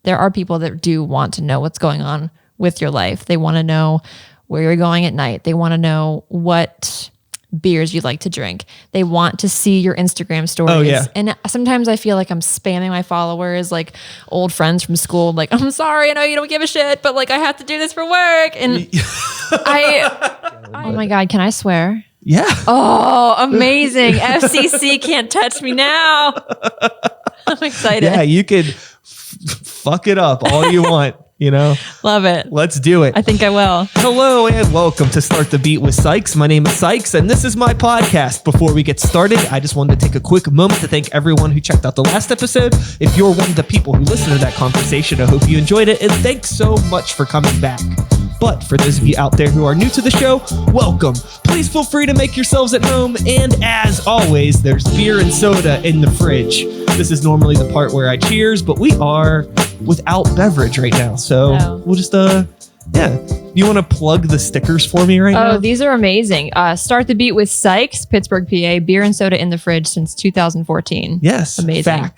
there are people that do want to know what's going on with your life. They want to know where you're going at night. They want to know what beers you'd like to drink. They want to see your Instagram stories. Oh, yeah. And sometimes I feel like I'm spamming my followers, like old friends from school. Like, I'm sorry, I know you don't give a shit, but like I have to do this for work. And oh my God, can I swear? Yeah. Oh, amazing. FCC can't touch me now. I'm excited. Yeah, you could fuck it up all you want. Love it. Let's do it. I think I will. Hello and welcome to Start the Beat with Sykes. My name is Sykes and this is my podcast. Before we get started, I just wanted to take a quick moment to thank everyone who checked out the last episode. If you're one of the people who listened to that conversation, I hope you enjoyed it and thanks so much for coming back. But for those of you out there who are new to the show, welcome. Please feel free to make yourselves at home. And as always, there's beer and soda in the fridge. This is normally the part where I cheers, but we are without beverage right now. So we'll just, You want to plug the stickers for me right now? Oh, these are amazing. Start the Beat with Sykes, Pittsburgh, PA. Beer and soda in the fridge since 2014. Yes. Amazing.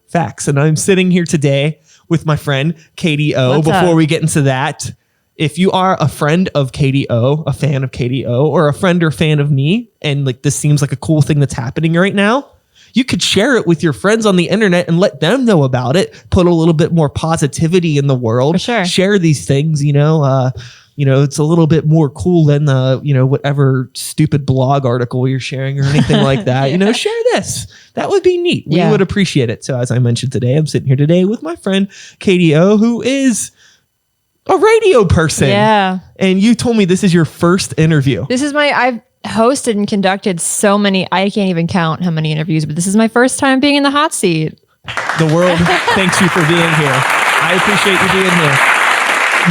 Facts. And I'm sitting here today with my friend, Katie O. What's Before up? we get into that, if you are a friend of Katie O, a fan of Katie O, or a friend or fan of me, and like this seems like a cool thing that's happening right now, you could share it with your friends on the internet and let them know about it. Put a little bit more positivity in the world. For sure. Share these things, it's a little bit more cool than whatever stupid blog article you're sharing or anything like that. Yeah. Share this. That would be neat. We Yeah. would appreciate it. So as I mentioned today, I'm sitting here today with my friend Katie O, who is a radio person. Yeah. And you told me this is your first interview. I've hosted and conducted so many, I can't even count how many interviews, but this is my first time being in the hot seat. The world thanks you for being here. I appreciate you being here.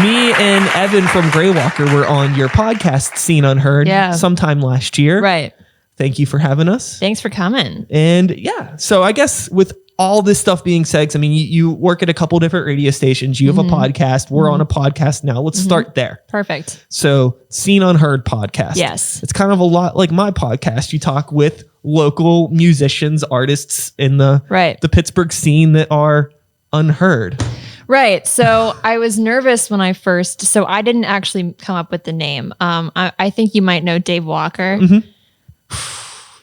Me and Evan from Greywalker were on your podcast, Scene Unheard, sometime last year. Right. Thank you for having us. Thanks for coming. And so I guess with all this stuff being said, I mean, you work at a couple different radio stations. You have a podcast. We're on a podcast now. Let's start there. Perfect. So Scene Unheard podcast. Yes. It's kind of a lot like my podcast. You talk with local musicians, artists in the Pittsburgh scene that are unheard. Right. So I was nervous when I didn't actually come up with the name. I think you might know Dave Walker. Mm-hmm.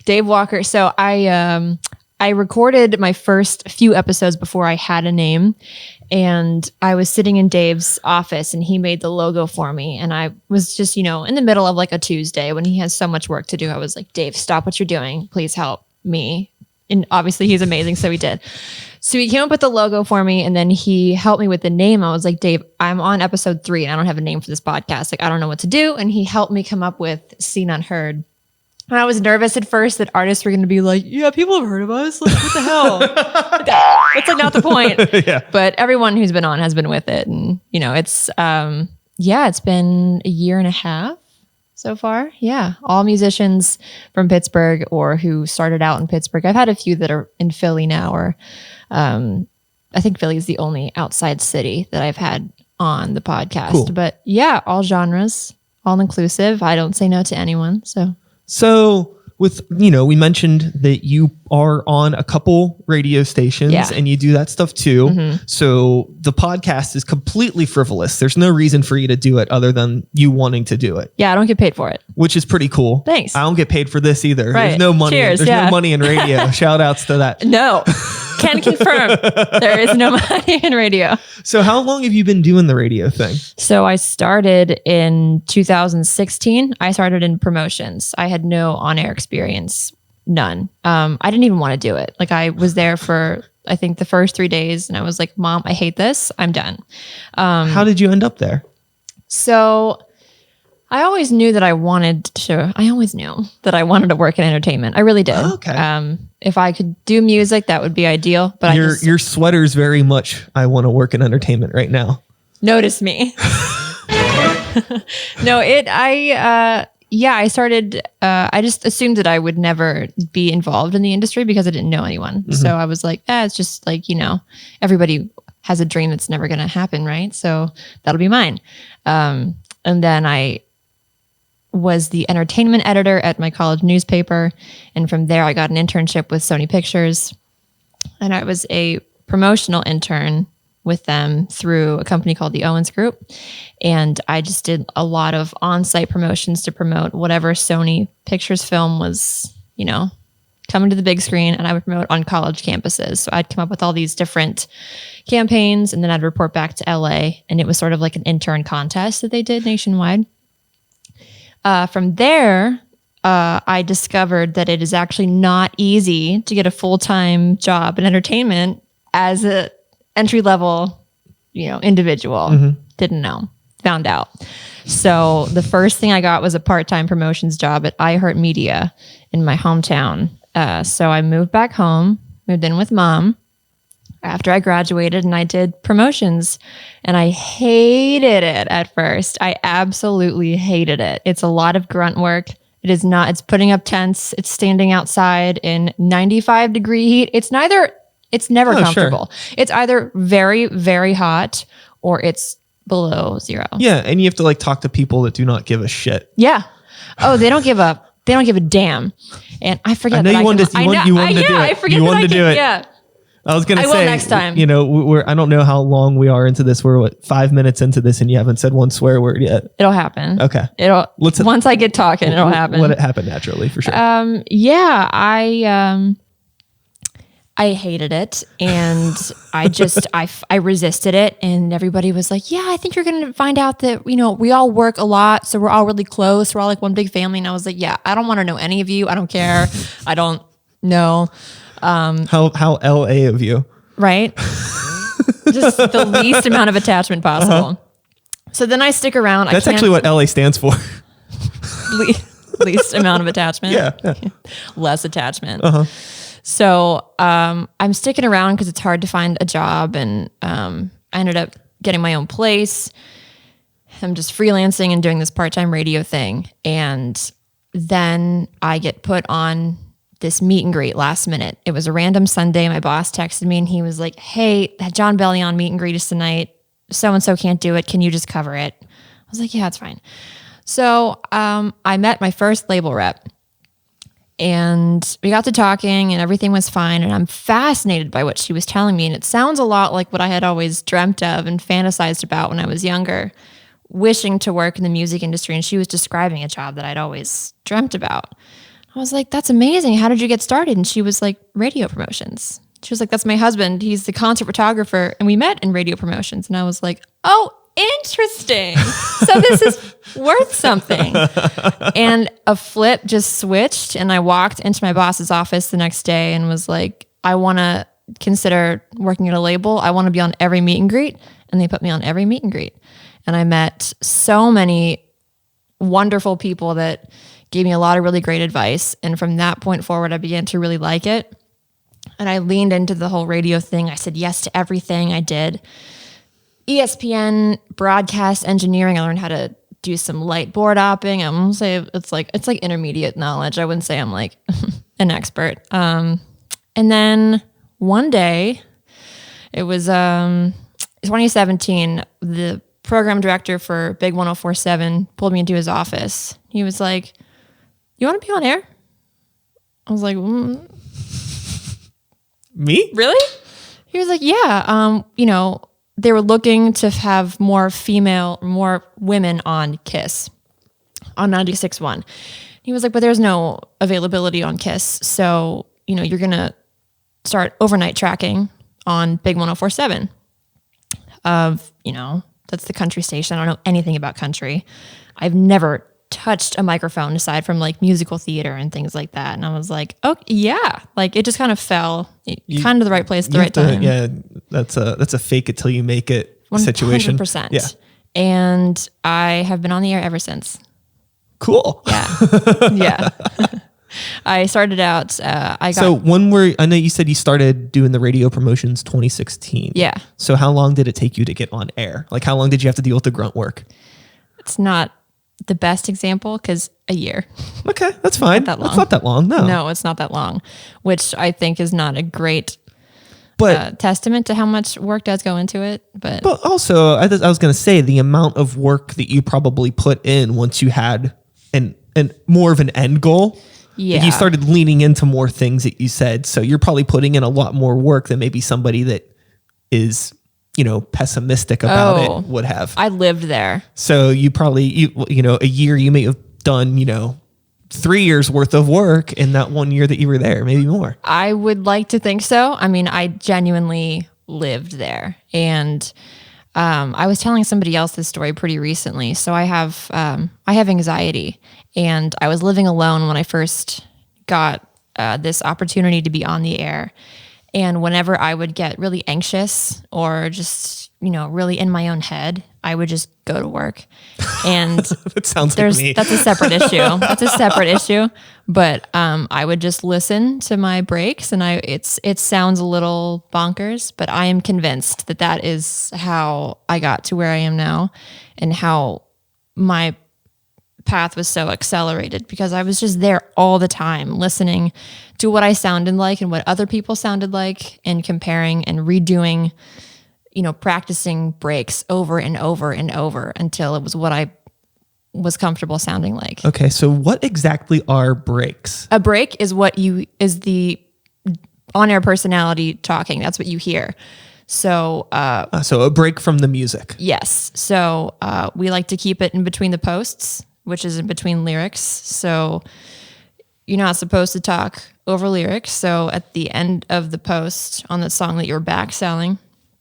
Dave Walker. So I recorded my first few episodes before I had a name, and I was sitting in Dave's office and he made the logo for me. And I was just, in the middle of like a Tuesday when he has so much work to do. I was like, Dave, stop what you're doing. Please help me. And obviously he's amazing. So he did. So he came up with the logo for me and then he helped me with the name. I was like, Dave, I'm on episode 3 and I don't have a name for this podcast. Like, I don't know what to do. And he helped me come up with Scene Unheard. And I was nervous at first that artists were going to be like, yeah, people have heard of us. Like, what the hell? That's like not the point. Yeah. But everyone who's been on has been with it. And, it's, it's been a year and a half so far. Yeah. All musicians from Pittsburgh or who started out in Pittsburgh. I've had a few that are in Philly now, or I think Philly is the only outside city that I've had on the podcast. Cool. But yeah, all genres, all inclusive. I don't say no to anyone. So with, we mentioned that you are on a couple radio stations and you do that stuff too. Mm-hmm. So the podcast is completely frivolous. There's no reason for you to do it other than you wanting to do it. Yeah, I don't get paid for it. Which is pretty cool. Thanks. I don't get paid for this either. Right. There's no money. Cheers, There's no money in radio. Shout outs to that. No, can confirm. There is no money in radio. So how long have you been doing the radio thing? So I started in 2016. I started in promotions. I had no on-air experience. None. I didn't even want to do it. Like I was there for, I think the first 3 days and I was like, Mom, I hate this. I'm done. How did you end up there? So I always knew that I wanted to work in entertainment. I really did. Okay. If I could do music, that would be ideal. But your sweater's very much, I want to work in entertainment right now. Notice me. No, I started, I just assumed that I would never be involved in the industry because I didn't know anyone. Mm-hmm. So I was like, it's just like, everybody has a dream that's never going to happen. Right. So that'll be mine. And then I was the entertainment editor at my college newspaper. And from there, I got an internship with Sony Pictures. And I was a promotional intern with them through a company called the Owens Group. And I just did a lot of on-site promotions to promote whatever Sony Pictures film was, coming to the big screen, and I would promote on college campuses. So I'd come up with all these different campaigns, and then I'd report back to LA, and it was sort of like an intern contest that they did nationwide. From there, I discovered that it is actually not easy to get a full-time job in entertainment as a entry-level, individual. Didn't know, found out. So the first thing I got was a part-time promotions job at iHeartMedia in my hometown. So I moved back home, moved in with mom after I graduated, and I did promotions, and I hated it at first. I absolutely hated it. It's a lot of grunt work. It's putting up tents. It's standing outside in 95-degree heat. It's never comfortable. Sure. It's either very, very hot or it's below zero. Yeah. And you have to talk to people that do not give a shit. Yeah. Oh, they don't give a damn. And I forget. I know you wanted to do it. I forget. You wanted to do it. Yeah. I was going to say, I will next time. I don't know how long we are into this. We're 5 minutes into this and you haven't said one swear word yet. It'll happen. Okay. Once I get talking, it'll happen. Let it happen naturally for sure. Yeah, I hated it, and I resisted it, and everybody was like, yeah, I think you're going to find out that, we all work a lot. So we're all really close. We're all like one big family. And I was like, yeah, I don't want to know any of you. I don't care. I don't know. How LA of you, right? Just the least amount of attachment possible. So then I stick around. That's actually what LA stands for. Least amount of attachment. Yeah. Less attachment. So I'm sticking around because it's hard to find a job, and I ended up getting my own place. I'm just freelancing and doing this part-time radio thing, and then I get put on this meet and greet last minute. It was a random Sunday. My boss texted me and he was like, hey, that John Bellion meet and greet is tonight. So-and-so can't do it. Can you just cover it? I was like, yeah, it's fine. So I met my first label rep, and we got to talking and everything was fine. And I'm fascinated by what she was telling me. And it sounds a lot like what I had always dreamt of and fantasized about when I was younger, wishing to work in the music industry. And she was describing a job that I'd always dreamt about. I was like, that's amazing. How did you get started? And she was like, radio promotions. She was like, that's my husband. He's the concert photographer. And we met in radio promotions. And I was like, oh, interesting. So this is worth something. And a flip just switched. And I walked into my boss's office the next day and was like, I want to consider working at a label. I want to be on every meet and greet. And they put me on every meet and greet. And I met so many wonderful people that gave me a lot of really great advice. And from that point forward, I began to really like it. And I leaned into the whole radio thing. I said yes to everything I did. ESPN, broadcast engineering. I learned how to do some light board opping. I won't say it's like intermediate knowledge. I wouldn't say I'm like an expert. And then one day, it was 2017, the program director for Big 104.7 pulled me into his office. He was like, you want to be on air? I was like, Me? Really? He was like, yeah. They were looking to have more women on KISS on 96.1. He was like, but there's no availability on KISS. So, you're going to start overnight tracking on Big 104.7 that's the country station. I don't know anything about country. I've never touched a microphone aside from like musical theater and things like that. And I was like, oh yeah, like it just kind of fell kind of the right place at the right time. Yeah. That's a fake it till you make it situation. 100%. Yeah. And I have been on the air ever since. Cool. Yeah. Yeah. I started out, I know you said you started doing the radio promotions 2016. Yeah. So how long did it take you to get on air? Like how long did you have to deal with the grunt work? It's not the best example because a year. Okay, that's fine. Not that long. That's not that long. No, it's not that long, which I think is not a great testament to how much work does go into it. But also, I was going to say the amount of work that you probably put in once you had an more of an end goal. Yeah. You started leaning into more things that you said. So you're probably putting in a lot more work than maybe somebody that is pessimistic about it would have. I lived there. So you probably, a year you may have done, 3 years worth of work in that 1 year that you were there, maybe more. I would like to think so. I mean, I genuinely lived there. And I was telling somebody else this story pretty recently. So I have anxiety, and I was living alone when I first got this opportunity to be on the air. And whenever I would get really anxious or just, really in my own head, I would just go to work. And that sounds like me. That's a separate issue. But I would just listen to my breaks, and it sounds a little bonkers, but I am convinced that is how I got to where I am now, and how my path was so accelerated, because I was just there all the time listening to what I sounded like and what other people sounded like, and comparing and redoing, practicing breaks over and over and over until it was what I was comfortable sounding like. Okay, so what exactly are breaks? A break is the on-air personality talking. That's what you hear. So a break from the music. Yes. So we like to keep it in between the posts, which is in between lyrics. So you're not supposed to talk over lyrics. So at the end of the post on the song that you're back selling,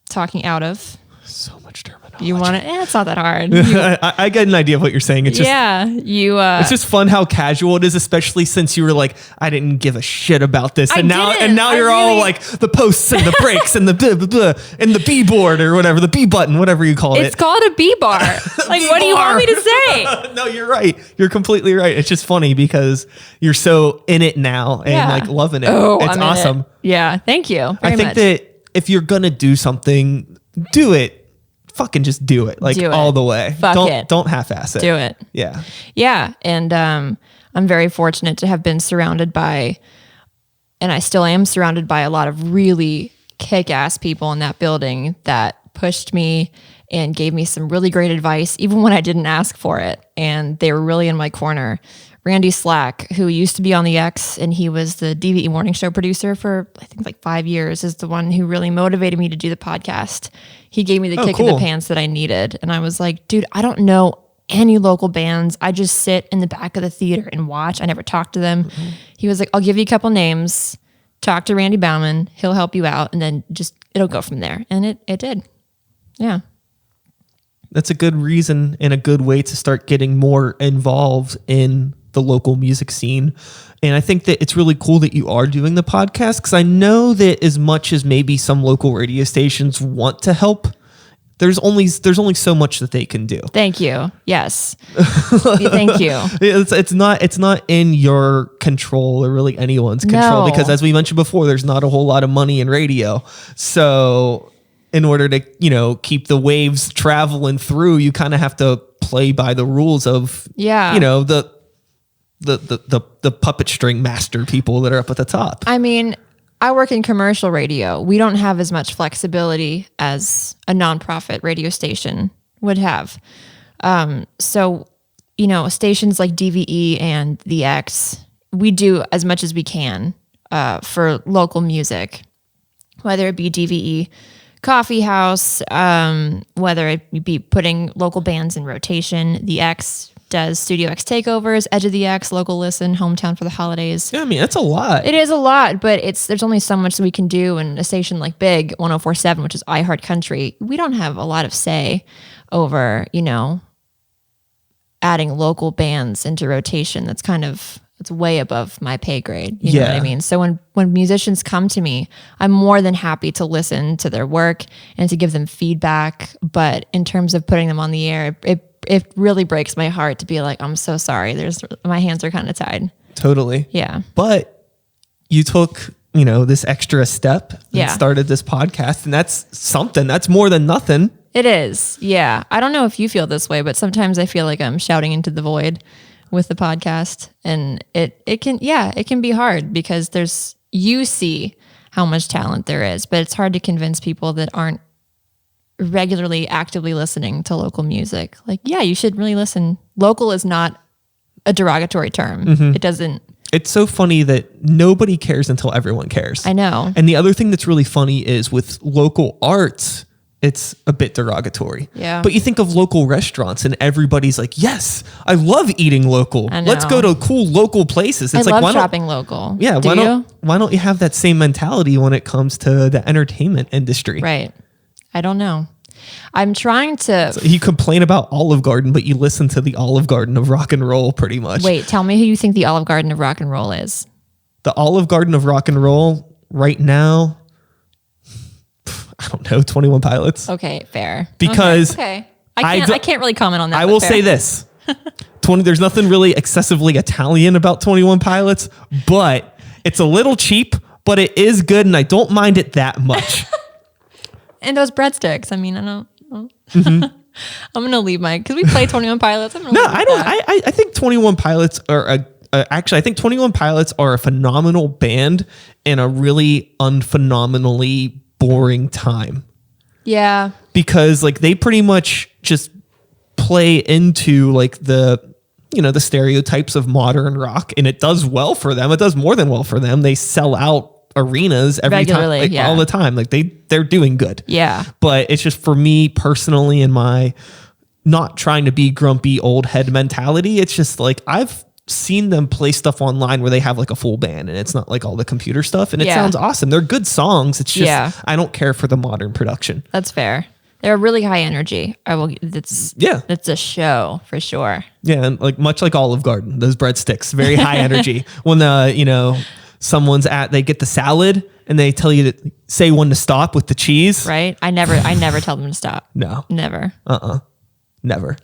talking out of. So much terminology. You want it? It's not that hard. I get an idea of what you're saying. It's just, it's just fun how casual it is, especially since you were like, I didn't give a shit about this. And now you're all like the posts and the breaks and the blah, blah, blah, and the B board or whatever, the B button, whatever you call it. It's called a B bar. Like, what do you want me to say? No, you're right. You're completely right. It's just funny because you're so in it now and like loving it. Oh, it's awesome. Yeah. Thank you. I think that if you're going to do something, do it. Fucking just do it. Like all the way. Don't half-ass it. Do it. Yeah. Yeah. And I'm very fortunate to have been surrounded by, and I still am surrounded by, a lot of really kick-ass people in that building that pushed me and gave me some really great advice, even when I didn't ask for it. And they were really in my corner. Randy Slack, who used to be on the X, and he was the DVE morning show producer for, I think, like 5 years, is the one who really motivated me to do the podcast. He gave me the kick in the pants that I needed. And I was like, dude, I don't know any local bands. I just sit in the back of the theater and watch. I never talk to them. Mm-hmm. He was like, I'll give you a couple names. Talk to Randy Bauman. He'll help you out. And then it'll go from there. And it did. Yeah. That's a good reason and a good way to start getting more involved in the local music scene. And I think that it's really cool that you are doing the podcast, because I know that as much as maybe some local radio stations want to help, there's only so much that they can do. Thank you. Yes. Thank you. It's not in your control, or really anyone's control, because as we mentioned before, there's not a whole lot of money in radio. So in order to, keep the waves traveling through, you kind of have to play by the rules of, the puppet string master people that are up at the top. I mean, I work in commercial radio. We don't have as much flexibility as a nonprofit radio station would have. So, stations like DVE and the X, we do as much as we can for local music, whether it be DVE Coffee House, whether it be putting local bands in rotation. The X does Studio X takeovers, Edge of the X, Local Listen, Hometown for the Holidays. Yeah, I mean, that's a lot. It is a lot, but there's only so much that we can do. And a station like Big 104.7, which is iHeart Country, we don't have a lot of say over, adding local bands into rotation. It's way above my pay grade. You know what I mean? So when musicians come to me, I'm more than happy to listen to their work and to give them feedback. But in terms of putting them on the air, it really breaks my heart to be like, I'm so sorry. My hands are kind of tied. Totally. Yeah. But you took, this extra step and started this podcast, and that's something. That's more than nothing. It is. Yeah. I don't know if you feel this way, but sometimes I feel like I'm shouting into the void with the podcast, and it can be hard, because you see how much talent there is, but it's hard to convince people that aren't regularly actively listening to local music. Like, yeah, you should really listen. Local is not a derogatory term. Mm-hmm. It doesn't. It's so funny that nobody cares until everyone cares. I know. And the other thing that's really funny is with local arts, it's a bit derogatory. Yeah. But you think of local restaurants and everybody's like, yes, I love eating local. I know. Let's go to cool local places. It's I like, love shopping local. Yeah. Why don't you have that same mentality when it comes to the entertainment industry? Right. I don't know. I'm trying to. So you complain about Olive Garden, but you listen to the Olive Garden of rock and roll pretty much. Wait, tell me who you think the Olive Garden of rock and roll is. The Olive Garden of rock and roll right now, I don't know, 21 Pilots. Okay, fair. Because okay. I can't really comment on that. I will say this. There's nothing really excessively Italian about 21 Pilots, but it's a little cheap, but it is good and I don't mind it that much. And those breadsticks. I mean, I don't. Mm-hmm. I'm gonna leave because we play 21 Pilots. I think 21 Pilots are actually, I think 21 Pilots are a phenomenal band in a really unphenomenally boring time. Yeah. Because like they pretty much just play into like the stereotypes of modern rock, and it does well for them. It does more than well for them. They sell out arenas regularly, time, all the time. Like they're doing good. Yeah. But it's just for me personally, in my not trying to be grumpy old head mentality, it's just like I've seen them play stuff online where they have like a full band and it's not like all the computer stuff, and it sounds awesome. They're good songs. It's just I don't care for the modern production. That's fair. They're really high energy. It's a show for sure. Yeah, and like much like Olive Garden, those breadsticks, very high energy. When someone's they get the salad and they tell you to say when to stop with the cheese. Right. I never tell them to stop. No. Never. Never.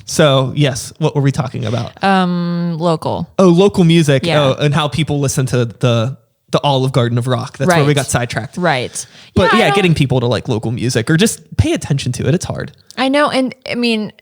So yes, what were we talking about? Local. Oh, local music. Yeah. Oh, and how people listen to the Olive Garden of rock. That's where we got sidetracked. Right. But getting people to like local music or just pay attention to it. It's hard. I know. And I mean,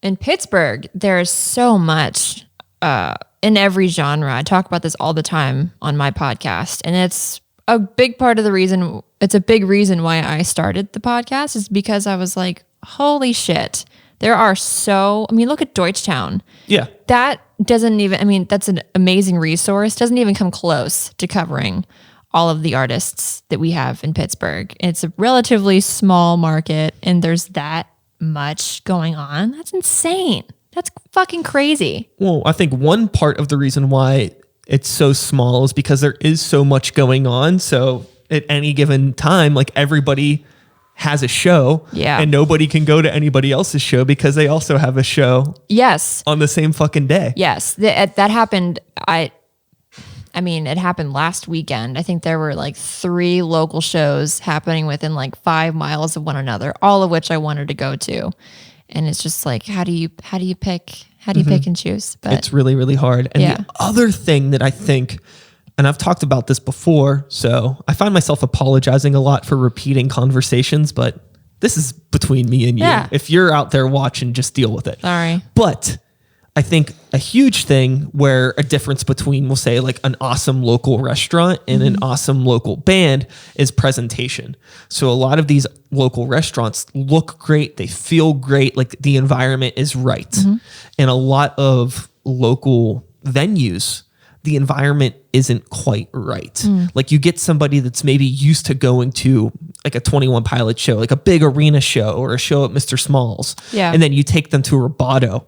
in Pittsburgh, there's so much in every genre. I talk about this all the time on my podcast, and it's a big part of the reason. It's a big reason why I started the podcast is because I was like, holy shit. There are look at Deutschtown. Yeah. That doesn't even, that's an amazing resource. Doesn't even come close to covering all of the artists that we have in Pittsburgh. It's a relatively small market and there's that much going on. That's insane. That's fucking crazy. Well, I think one part of the reason why it's so small is because there is so much going on. So at any given time, like everybody has a show, and nobody can go to anybody else's show because they also have a show. Yes, on the same fucking day. Yes, that happened. I mean, it happened last weekend. I think there were like 3 local shows happening within like 5 miles of one another, all of which I wanted to go to, and it's just like, how do you pick? How do you pick and choose? But it's really, really hard. And the other thing that I think, and I've talked about this before, so I find myself apologizing a lot for repeating conversations, but this is between me and you. Yeah. If you're out there watching, just deal with it. Sorry. But I think a huge thing where a difference between, we'll say, like an awesome local restaurant and an awesome local band is presentation. So a lot of these local restaurants look great. They feel great. Like the environment is right. And a lot of local venues, the environment isn't quite right. Like you get somebody that's maybe used to going to like a 21 Pilot show, like a big arena show or a show at Mr. Small's. Yeah. And then you take them to Roboto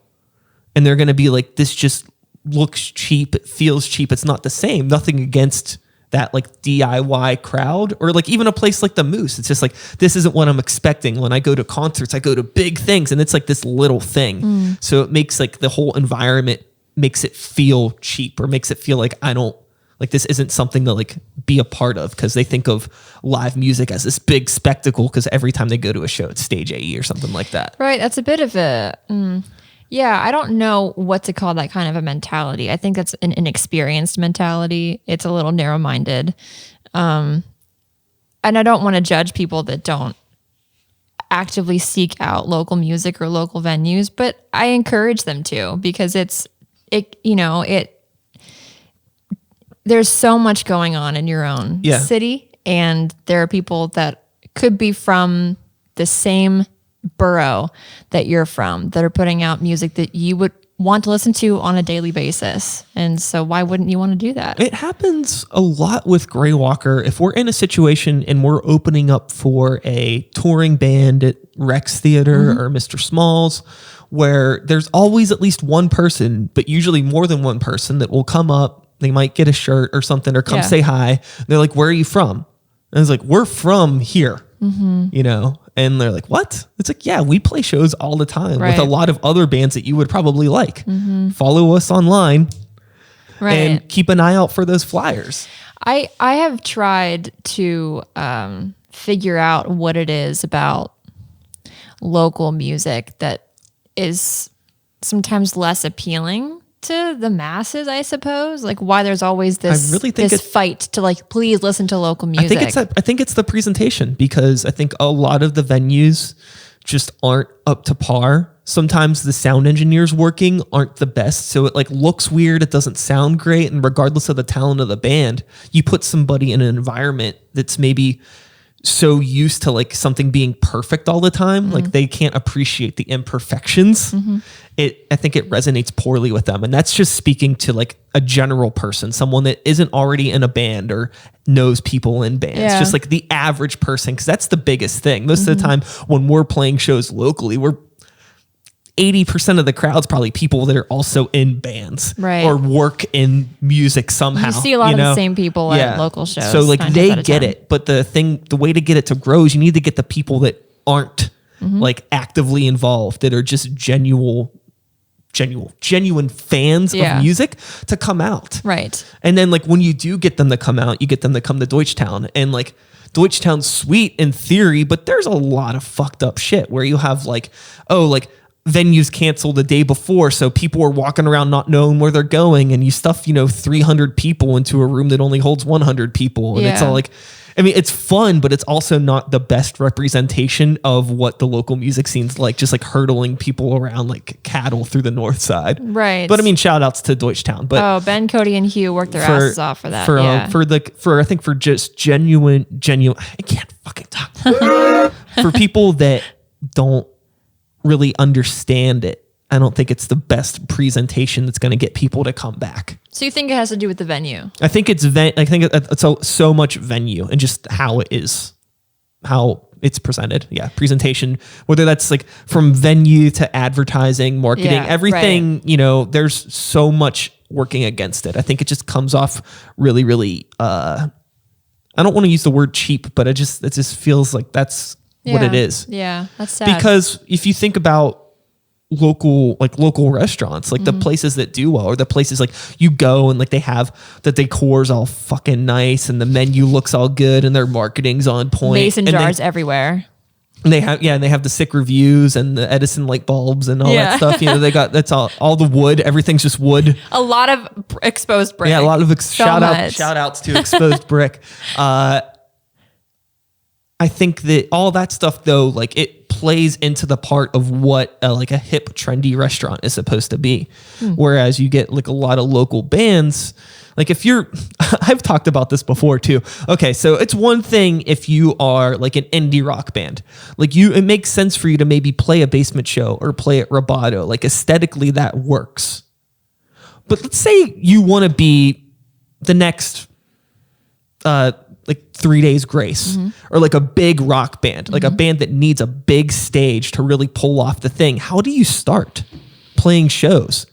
and they're going to be like, this just looks cheap. It feels cheap. It's not the same. Nothing against that like DIY crowd or like even a place like the Moose. It's just like, this isn't what I'm expecting. When I go to concerts, I go to big things and it's like this little thing. So it makes like the whole environment makes it feel cheap or makes it feel like this isn't something to like be a part of because they think of live music as this big spectacle because every time they go to a show, it's Stage AE or something like that. Right. That's a bit of a, I don't know what to call that kind of a mentality. I think that's an inexperienced mentality. It's a little narrow-minded. And I don't want to judge people that don't actively seek out local music or local venues, but I encourage them to because there's so much going on in your own city, and there are people that could be from the same borough that you're from that are putting out music that you would want to listen to on a daily basis. And so why wouldn't you want to do that? It happens a lot with Grey Walker. If we're in a situation and we're opening up for a touring band at Rex Theater or Mr. Smalls, where there's always at least one person, but usually more than one person that will come up, they might get a shirt or something or come say hi. They're like, where are you from? And it's like, we're from here, you know? And they're like, what? It's like, yeah, we play shows all the time with a lot of other bands that you would probably like. Follow us online and keep an eye out for those flyers. I have tried to figure out what it is about local music that is sometimes less appealing to the masses, I suppose. Like why there's always this, this fight to like, please listen to local music. I think it's the presentation, because I think a lot of the venues just aren't up to par. Sometimes the sound engineers working aren't the best. So it like looks weird. It doesn't sound great. And regardless of the talent of the band, you put somebody in an environment that's maybe so used to like something being perfect all the time, like they can't appreciate the imperfections. I think it resonates poorly with them. And that's just speaking to like a general person, someone that isn't already in a band or knows people in bands, just like the average person. Cause that's the biggest thing. Most of the time when we're playing shows locally, 80% of the crowd's probably people that are also in bands or work in music somehow. You see a lot of the same people at local shows. So like they get it, but the way to get it to grow is you need to get the people that aren't like actively involved, that are just genuine fans of music to come out. Right. And then like when you do get them to come out, you get them to come to Deutschtown, and like Deutschtown's sweet in theory, but there's a lot of fucked up shit where you have like, venues canceled the day before, so people are walking around not knowing where they're going, and you stuff 300 people into a room that only holds 100 people, and it's all like, I mean, it's fun, but it's also not the best representation of what the local music scene's like, just like hurdling people around like cattle through the north side. Right. But I mean, shout outs to Deutschtown. But Ben, Cody, and Hugh worked their asses off for that. For just genuine, I can't fucking talk. For people that don't really understand it, I don't think it's the best presentation that's going to get people to come back. So you think it has to do with the venue? I think it's so much venue and just how it is, how it's presented. Yeah, presentation, whether that's like from venue to advertising, marketing, everything. There's so much working against it. I think it just comes off really, really. I don't want to use the word cheap, but it just feels like that's what it is. Yeah, that's sad. Because if you think about local restaurants, like the places that do well, or the places like you go and like they have the decor's all fucking nice and the menu looks all good and their marketing's on point. Mason jars everywhere. And they have the sick reviews and the Edison light bulbs and all that stuff. They got, that's all the wood. Everything's just wood. A lot of exposed brick. Yeah, a lot of shout outs to exposed brick. I think that all that stuff though, like it plays into the part of what like a hip trendy restaurant is supposed to be. Whereas you get like a lot of local bands, like if you're, I've talked about this before too. Okay. So it's one thing if you are like an indie rock band, like it makes sense for you to maybe play a basement show or play at Roboto. Like aesthetically that works. But let's say you want to be the next, like 3 Days Grace, or like a big rock band, like a band that needs a big stage to really pull off the thing. How do you start playing shows?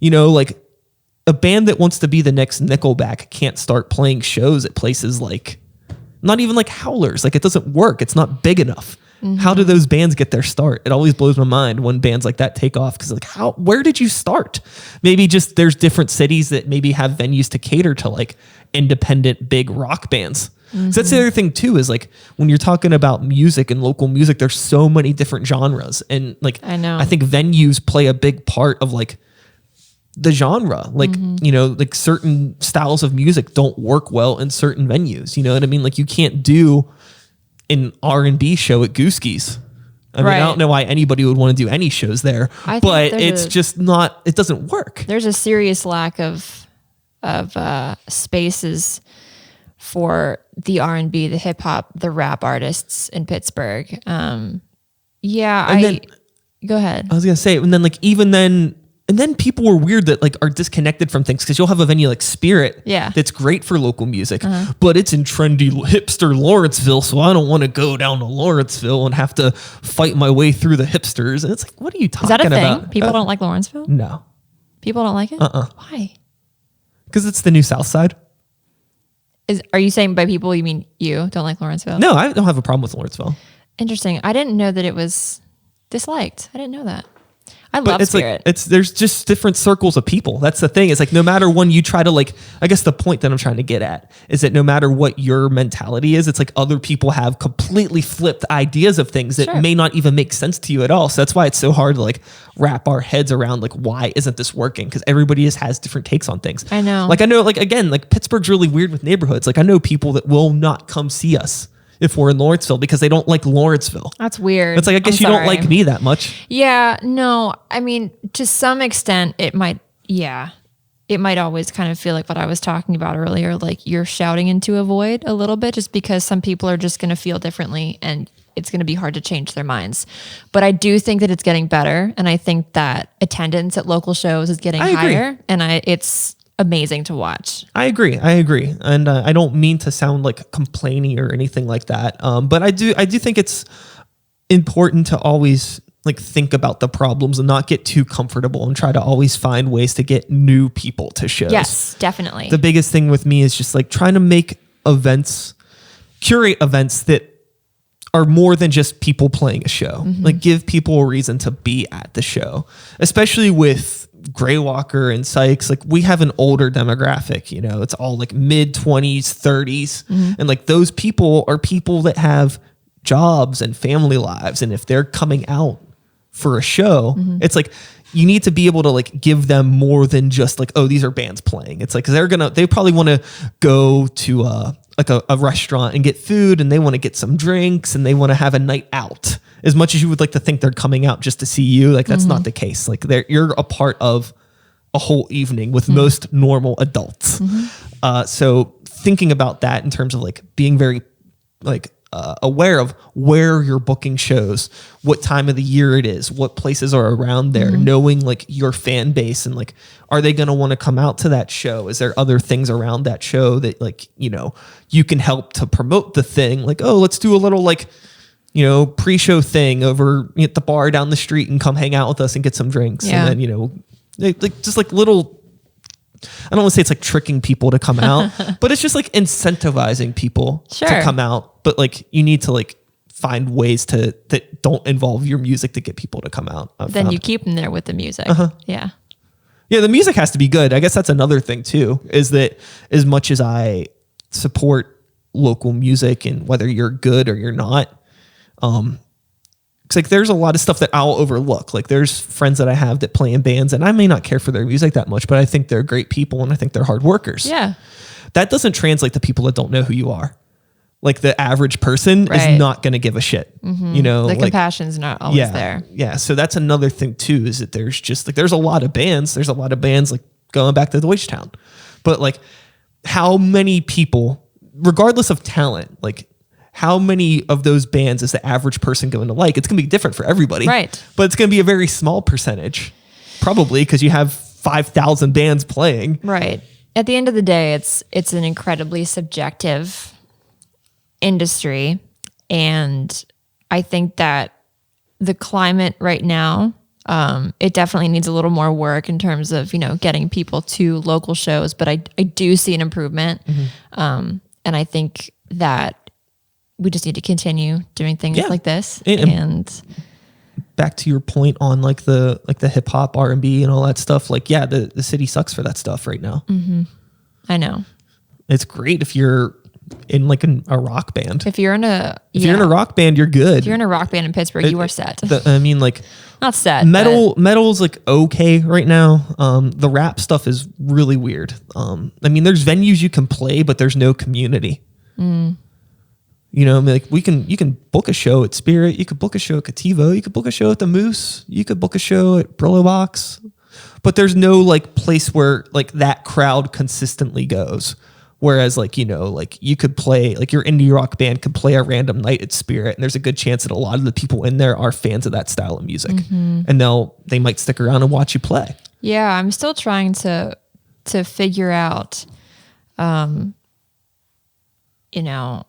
Like a band that wants to be the next Nickelback can't start playing shows at places like, not even like Howlers. Like it doesn't work. It's not big enough. How do those bands get their start? It always blows my mind when bands like that take off, because like where did you start? Maybe just there's different cities that maybe have venues to cater to like independent big rock bands. So that's the other thing too, is like when you're talking about music and local music, there's so many different genres, and like I think venues play a big part of like the genre. Like like certain styles of music don't work well in certain venues. You know what I mean? Like you can't do an R&B show at Gooski's. I mean, I don't know why anybody would want to do any shows there, but it's just not, it doesn't work. There's a serious lack of spaces for the R&B, the hip hop, the rap artists in Pittsburgh. Go ahead. I was going to say, and then like, even then And then people are weird that like are disconnected from things because you'll have a venue like Spirit that's great for local music, but it's in trendy hipster Lawrenceville, so I don't want to go down to Lawrenceville and have to fight my way through the hipsters. And it's like, what are you talking about? Is that a thing? People don't like Lawrenceville? No. People don't like it? Why? Because it's the new South Side. Are you saying by people you mean you don't like Lawrenceville? No, I don't have a problem with Lawrenceville. Interesting. I didn't know that it was disliked. I didn't know that. I love Spirit. Like, there's just different circles of people. That's the thing. It's like no matter when you try to like, I guess the point that I'm trying to get at is that no matter what your mentality is, it's like other people have completely flipped ideas of things that may not even make sense to you at all. So that's why it's so hard to like wrap our heads around like, why isn't this working? Because everybody just has different takes on things. I know. Like I know, like again, like Pittsburgh's really weird with neighborhoods. Like I know people that will not come see us if we're in Lawrenceville because they don't like Lawrenceville. That's weird. It's like, I guess you don't like me that much. Yeah, no. I mean, to some extent it might always kind of feel like what I was talking about earlier, like you're shouting into a void a little bit just because some people are just going to feel differently and it's going to be hard to change their minds. But I do think that it's getting better. And I think that attendance at local shows is getting higher and it's amazing to watch. I agree. And I don't mean to sound like complaining or anything like that. But I do think it's important to always like think about the problems and not get too comfortable and try to always find ways to get new people to shows. Yes, definitely. The biggest thing with me is just like trying to make curate events that are more than just people playing a show. Like give people a reason to be at the show, especially with Graywalker and Sykes. Like we have an older demographic, you know, it's all like mid 20s, 30s. And like those people are people that have jobs and family lives. And if they're coming out for a show, it's like, you need to be able to like give them more than just like, oh, these are bands playing. It's like, cause they probably want to go to like a restaurant and get food and they want to get some drinks and they want to have a night out. As much as you would like to think they're coming out just to see you, like that's not the case. Like you're a part of a whole evening with most normal adults. So thinking about that in terms of like being very like aware of where you're booking shows, what time of the year it is, what places are around there, knowing like your fan base and like, are they going to want to come out to that show? Is there other things around that show that like, you know, you can help to promote the thing? Like, oh, let's do a little like, you know, pre-show thing over at the bar down the street and come hang out with us and get some drinks. And then, you know, like just like little, I don't want to say it's like tricking people to come out, but it's just like incentivizing people to come out. But like you need to like find ways that don't involve your music to get people to come out. Then you keep them there with the music. Yeah. Yeah. The music has to be good. I guess that's another thing too, is that as much as I support local music and whether you're good or you're not, it's like there's a lot of stuff that I'll overlook. Like there's friends that I have that play in bands and I may not care for their music that much, but I think they're great people and I think they're hard workers. Yeah. That doesn't translate to people that don't know who you are. Like the average person is not going to give a shit. You know, the compassion's not always there. Yeah. So that's another thing too, is that there's just like, there's a lot of bands like going back to Deutschtown, but like how many people, regardless of talent, like how many of those bands is the average person going to like? It's going to be different for everybody. Right. But it's going to be a very small percentage, probably because you have 5,000 bands playing. Right. At the end of the day, it's an incredibly subjective industry. And I think that the climate right now, it definitely needs a little more work in terms of, you know, getting people to local shows, but I do see an improvement. And I think that we just need to continue doing things like this. And back to your point on like the hip hop, R&B and all that stuff. Like, yeah, the city sucks for that stuff right now. I know. It's great if you're in like a rock band. If you're in a rock band, you're good. If you're in a rock band in Pittsburgh, you are set. I mean, like not set. Metal's like okay right now. The rap stuff is really weird. I mean, there's venues you can play, but there's no community. You know, I mean, like you can book a show at Spirit, you could book a show at Cativo, you could book a show at the Moose, you could book a show at Brillo Box, but there's no like place where like that crowd consistently goes. Whereas like, you know, like you could play, like your indie rock band could play a random night at Spirit and there's a good chance that a lot of the people in there are fans of that style of music and they might stick around and watch you play. Yeah, I'm still trying to figure out, you know,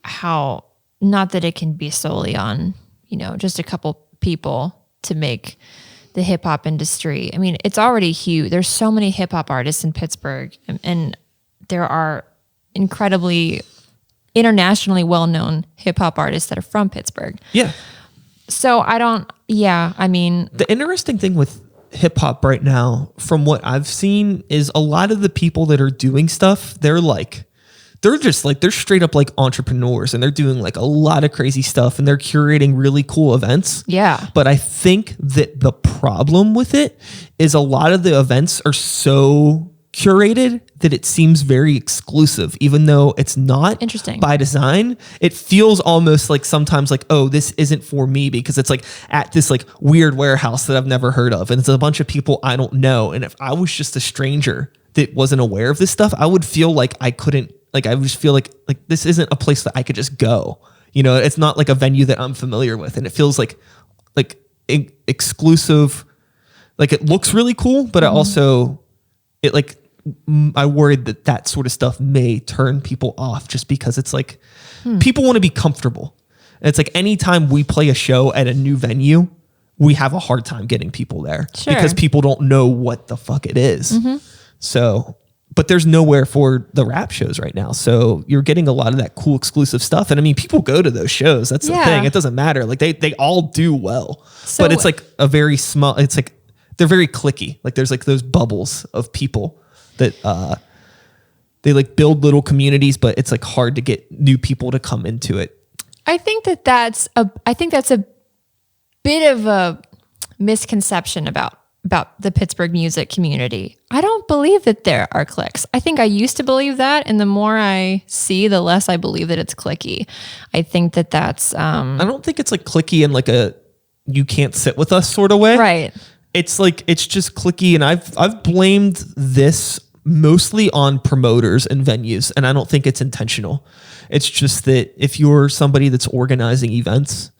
how, not that it can be solely on, you know, just a couple people to make the hip hop industry. I mean, it's already huge. There's so many hip hop artists in Pittsburgh, and there are incredibly internationally well-known hip hop artists that are from Pittsburgh. Yeah. So I mean, the interesting thing with hip hop right now, from what I've seen, is a lot of the people that are doing stuff, they're straight up like entrepreneurs, and they're doing like a lot of crazy stuff, and they're curating really cool events. Yeah. But I think that the problem with it is a lot of the events are so curated that it seems very exclusive, even though it's not. Interesting. By design. It feels almost like sometimes like, oh, this isn't for me, because it's like at this like weird warehouse that I've never heard of, and it's a bunch of people I don't know. And if I was just a stranger that wasn't aware of this stuff, I would feel like I couldn't, like, I would just feel like this isn't a place that I could just go. You know, it's not like a venue that I'm familiar with, and it feels like exclusive. Like, it looks really cool, but I worried that sort of stuff may turn people off, just because it's like people want to be comfortable. And it's like anytime we play a show at a new venue, we have a hard time getting people there because people don't know what the fuck it is. So, but there's nowhere for the rap shows right now. So you're getting a lot of that cool exclusive stuff. And I mean, people go to those shows. That's the thing. It doesn't matter. Like they all do well, but it's like a very small, it's like, they're very cliquey. Like there's like those bubbles of people that they like build little communities, but it's like hard to get new people to come into it. I think that's a bit of a misconception about the Pittsburgh music community. I don't believe that there are cliques. I think I used to believe that, and the more I see, the less I believe that it's cliquey. I think that's I don't think it's like cliquey in like a you can't sit with us sort of way. Right. It's like, it's just cliquey, and I've blamed this mostly on promoters and venues, and I don't think it's intentional. It's just that if you're somebody that's organizing events,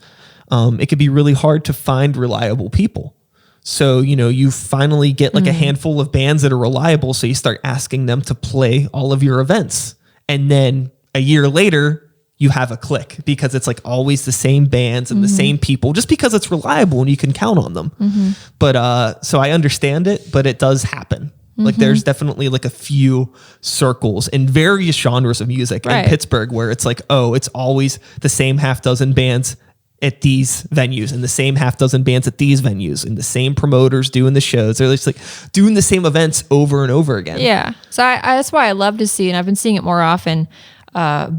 it can be really hard to find reliable people. So, you know, you finally get like a handful of bands that are reliable, so you start asking them to play all of your events. And then a year later, you have a clique, because it's like always the same bands and the same people, just because it's reliable and you can count on them. But so I understand it, but it does happen. Like there's definitely like a few circles in various genres of music in Pittsburgh where it's like, oh, it's always the same half dozen bands at these venues and the same half dozen bands at these venues and the same promoters doing the shows. They're just like doing the same events over and over again. Yeah. So that's why I love to see, and I've been seeing it more often,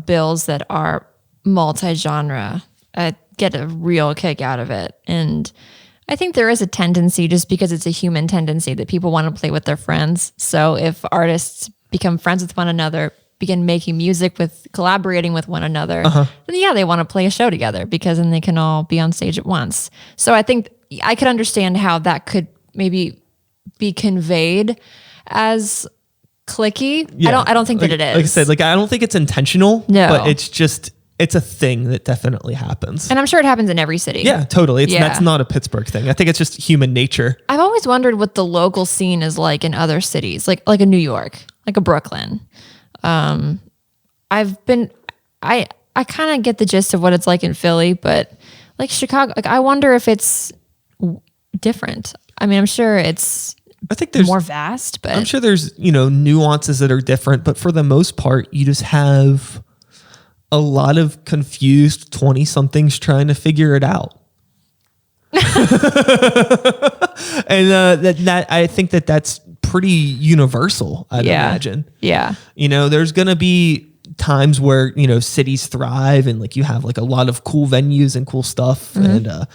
bills that are multi-genre. I get a real kick out of it. And I think there is a tendency, just because it's a human tendency, that people want to play with their friends. So if artists become friends with one another, begin making music collaborating with one another, then they want to play a show together, because then they can all be on stage at once. So I think I could understand how that could maybe be conveyed as cliquey. Yeah. I don't think that it is. Like I said, like I don't think it's intentional. No. But it's a thing that definitely happens. And I'm sure it happens in every city. Yeah, totally. That's not a Pittsburgh thing. I think it's just human nature. I've always wondered what the local scene is like in other cities, like a New York, like a Brooklyn. I kind of get the gist of what it's like in Philly, but like Chicago, like I wonder if it's different. I mean, I'm sure I think there's more vast, but I'm sure there's, nuances that are different, but for the most part, you just have a lot of confused 20 somethings trying to figure it out. And that I think that's pretty universal, I'd imagine. Yeah. There's going to be times where, cities thrive and like you have like a lot of cool venues and cool stuff and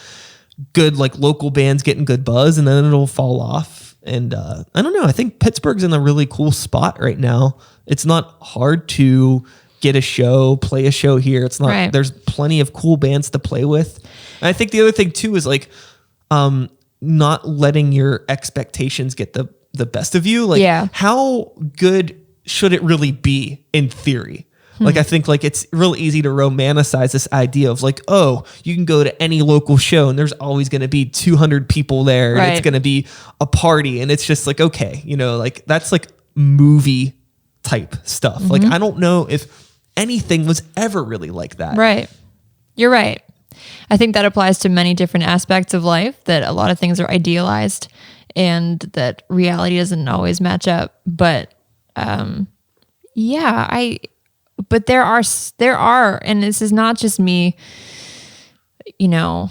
good like local bands getting good buzz, and then it'll fall off. And I don't know. I think Pittsburgh's in a really cool spot right now. It's not hard to get a show, play a show here. It's not, there's plenty of cool bands to play with. And I think the other thing too is like, not letting your expectations get the best of you. Like how good should it really be in theory? Like, I think like it's real easy to romanticize this idea of like, oh, you can go to any local show and there's always going to be 200 people there and it's going to be a party. And it's just like, okay, you know, like that's like movie type stuff. Like, I don't know if anything was ever really like that. Right. You're right. I think that applies to many different aspects of life, that a lot of things are idealized and that reality doesn't always match up. But but there are, and this is not just me, you know,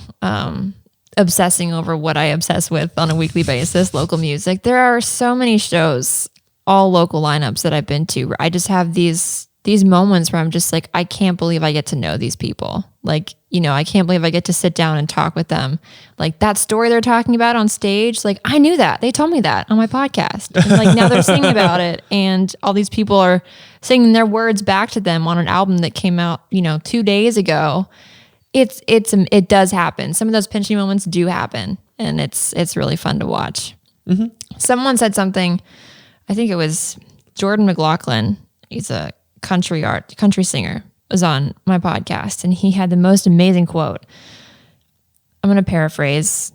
obsessing over what I obsess with on a weekly basis, local music. There are so many shows, all local lineups that I've been to, where I just have these moments where I'm just like, I can't believe I get to know these people. Like, you know, I can't believe I get to sit down and talk with them. Like that story they're talking about on stage, like I knew that. They told me that on my podcast. And like now they're singing about it, and all these people are singing their words back to them on an album that came out, you know, 2 days ago. It does happen. Some of those pinchy moments do happen, and it's really fun to watch. Someone said something, I think it was Jordan McLaughlin. He's a country singer, was on my podcast, and he had the most amazing quote. I'm going to paraphrase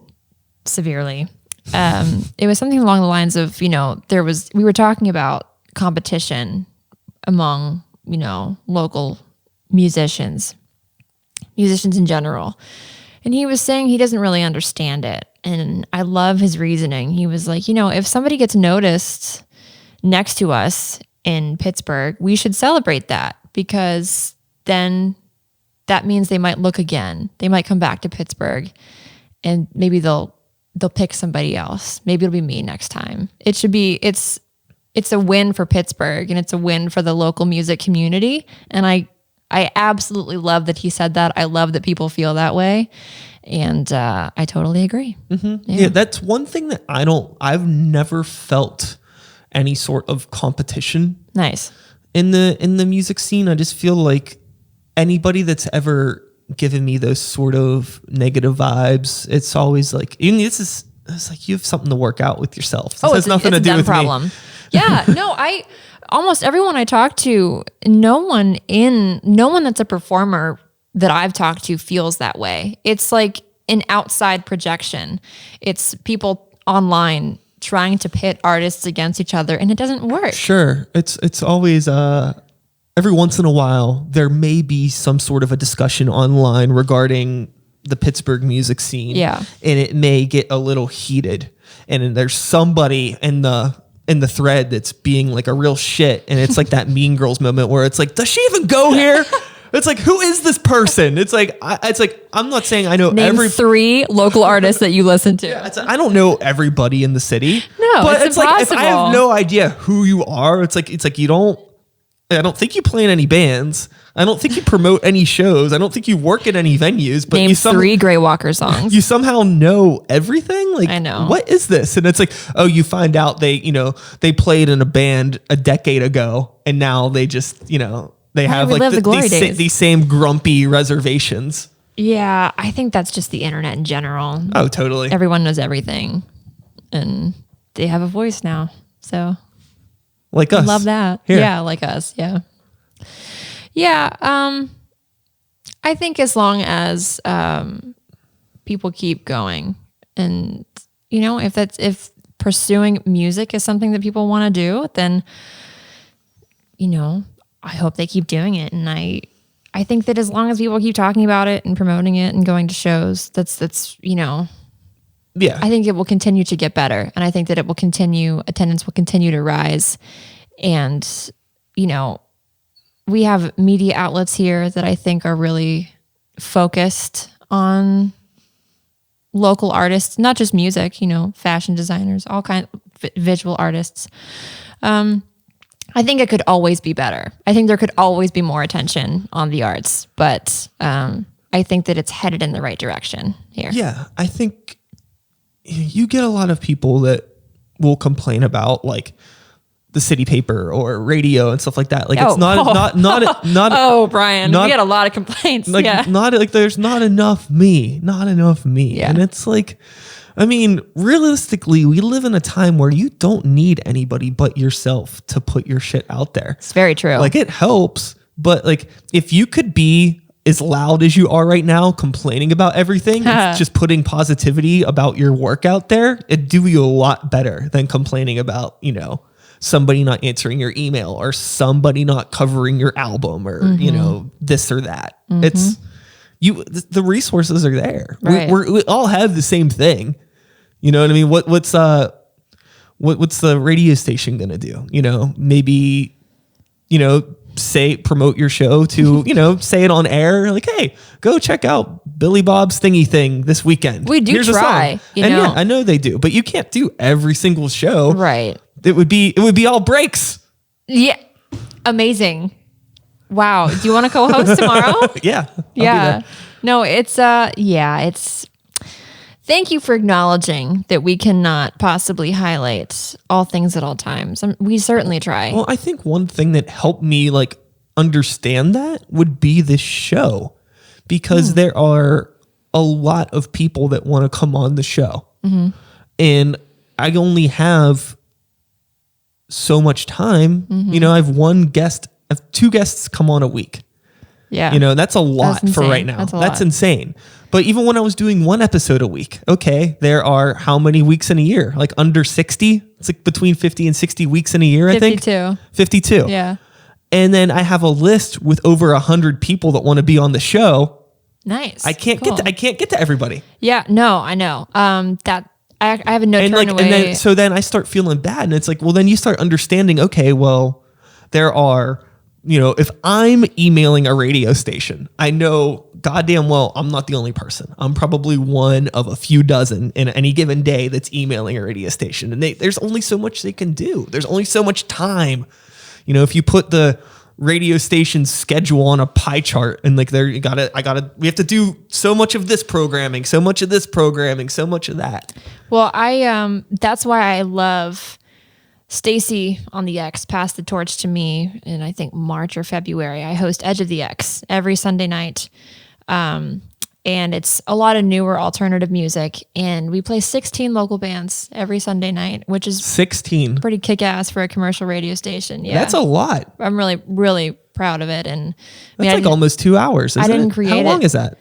severely. It was something along the lines of, you know, we were talking about competition among, you know, local musicians in general. And he was saying he doesn't really understand it. And I love his reasoning. He was like, you know, if somebody gets noticed next to us in Pittsburgh, we should celebrate that, because then that means they might look again. They might come back to Pittsburgh, and maybe they'll pick somebody else. Maybe it'll be me next time. It's a win for Pittsburgh, and it's a win for the local music community. And I absolutely love that he said that. I love that people feel that way. And I totally agree. Yeah, that's one thing that I've never felt any sort of competition. Nice. In the music scene, I just feel like anybody that's ever given me those sort of negative vibes, it's always like, it's like you have something to work out with yourself. This has nothing to do with problem. Me. Yeah, no, almost everyone I talk to, no one that's a performer that I've talked to feels that way. It's like an outside projection. It's people online trying to pit artists against each other, and it doesn't work. Sure. It's always every once in a while there may be some sort of a discussion online regarding the Pittsburgh music scene. Yeah. And it may get a little heated, and then there's somebody in the thread that's being like a real shit, and it's like that Mean Girls moment where it's like, does she even go here? It's like, who is this person? It's like I'm not saying I know Name 3 local artists that you listen to. Yeah, I don't know everybody in the city. No, but it's impossible. Like if I have no idea who you are, it's like you don't. I don't think you play in any bands. I don't think you promote any shows. I don't think you work at any venues. But name 3 Grey Walker songs. You somehow know everything. Like, I know. What is this? And it's like, oh, you find out they played in a band a decade ago, and now they just they have like these same grumpy reservations. Yeah, I think that's just the internet in general. Oh, totally. Everyone knows everything, and they have a voice now. So, like us, love that. Here. Yeah, like us. Yeah, yeah. I think as long as people keep going, and if pursuing music is something that people want to do, then I hope they keep doing it. And I think that as long as people keep talking about it and promoting it and going to shows, that's yeah. I think it will continue to get better. And I think that attendance will continue to rise. And, we have media outlets here that I think are really focused on local artists, not just music, fashion designers, all kinds of visual artists. I think it could always be better. I think there could always be more attention on the arts, but I think that it's headed in the right direction here. Yeah, I think you get a lot of people that will complain about like the city paper or radio and stuff like that. Like it's not. Oh, Brian, we get a lot of complaints. Like not like there's not enough me. Yeah. And it's like, I mean, realistically, we live in a time where you don't need anybody but yourself to put your shit out there. It's very true. Like it helps, But like, if you could be as loud as you are right now, complaining about everything, just putting positivity about your work out there, it'd do you a lot better than complaining about, you know, somebody not answering your email or somebody not covering your album or, you know, this or that. It's the resources are there. Right. We all have the same thing. You know what I mean? What's the radio station going to do? You know, maybe, you know, promote your show to, you know, say it on air, like, hey, go check out Billy Bob's thingy thing this weekend. We do try, you know? Yeah, I know they do, but you can't do every single show. Right. It would be all breaks. Yeah. Amazing. Wow. Do you want to co-host tomorrow? Yeah. Yeah. No, it's thank you for acknowledging that we cannot possibly highlight all things at all times. We certainly try. Well, I think one thing that helped me like understand that would be this show, because there are a lot of people that want to come on the show, and I only have so much time. You know, I have 2 guests come on a week. Yeah. You know, that's a lot for right now. That's insane. But even when I was doing 1 episode a week, okay, there are how many weeks in a year? Like under 60? It's like between 50 and 60 weeks in a year, 52. I think. 52. Yeah. And then I have a list with over 100 people that want to be on the show. Nice. I can't get to everybody. Yeah, no, I know. That I have a no turn away. And then I start feeling bad, and it's like, well, then you start understanding, okay, well, there are, you know, if I'm emailing a radio station, I know goddamn well I'm not the only person. I'm probably one of a few dozen in any given day that's emailing a radio station. And there's only so much they can do. There's only so much time. You know, if you put the radio station schedule on a pie chart and like we have to do so much of this programming, so much of this programming, so much of that. Well, that's why I love Stacy on the X passed the torch to me in, I think, March or February. I host Edge of the X every Sunday night. And it's a lot of newer alternative music. And we play 16 local bands every Sunday night, which is 16. Pretty kick-ass for a commercial radio station. Yeah. That's a lot. I'm really, really proud of it. And that's like almost 2 hours. I didn't create it. How long is that?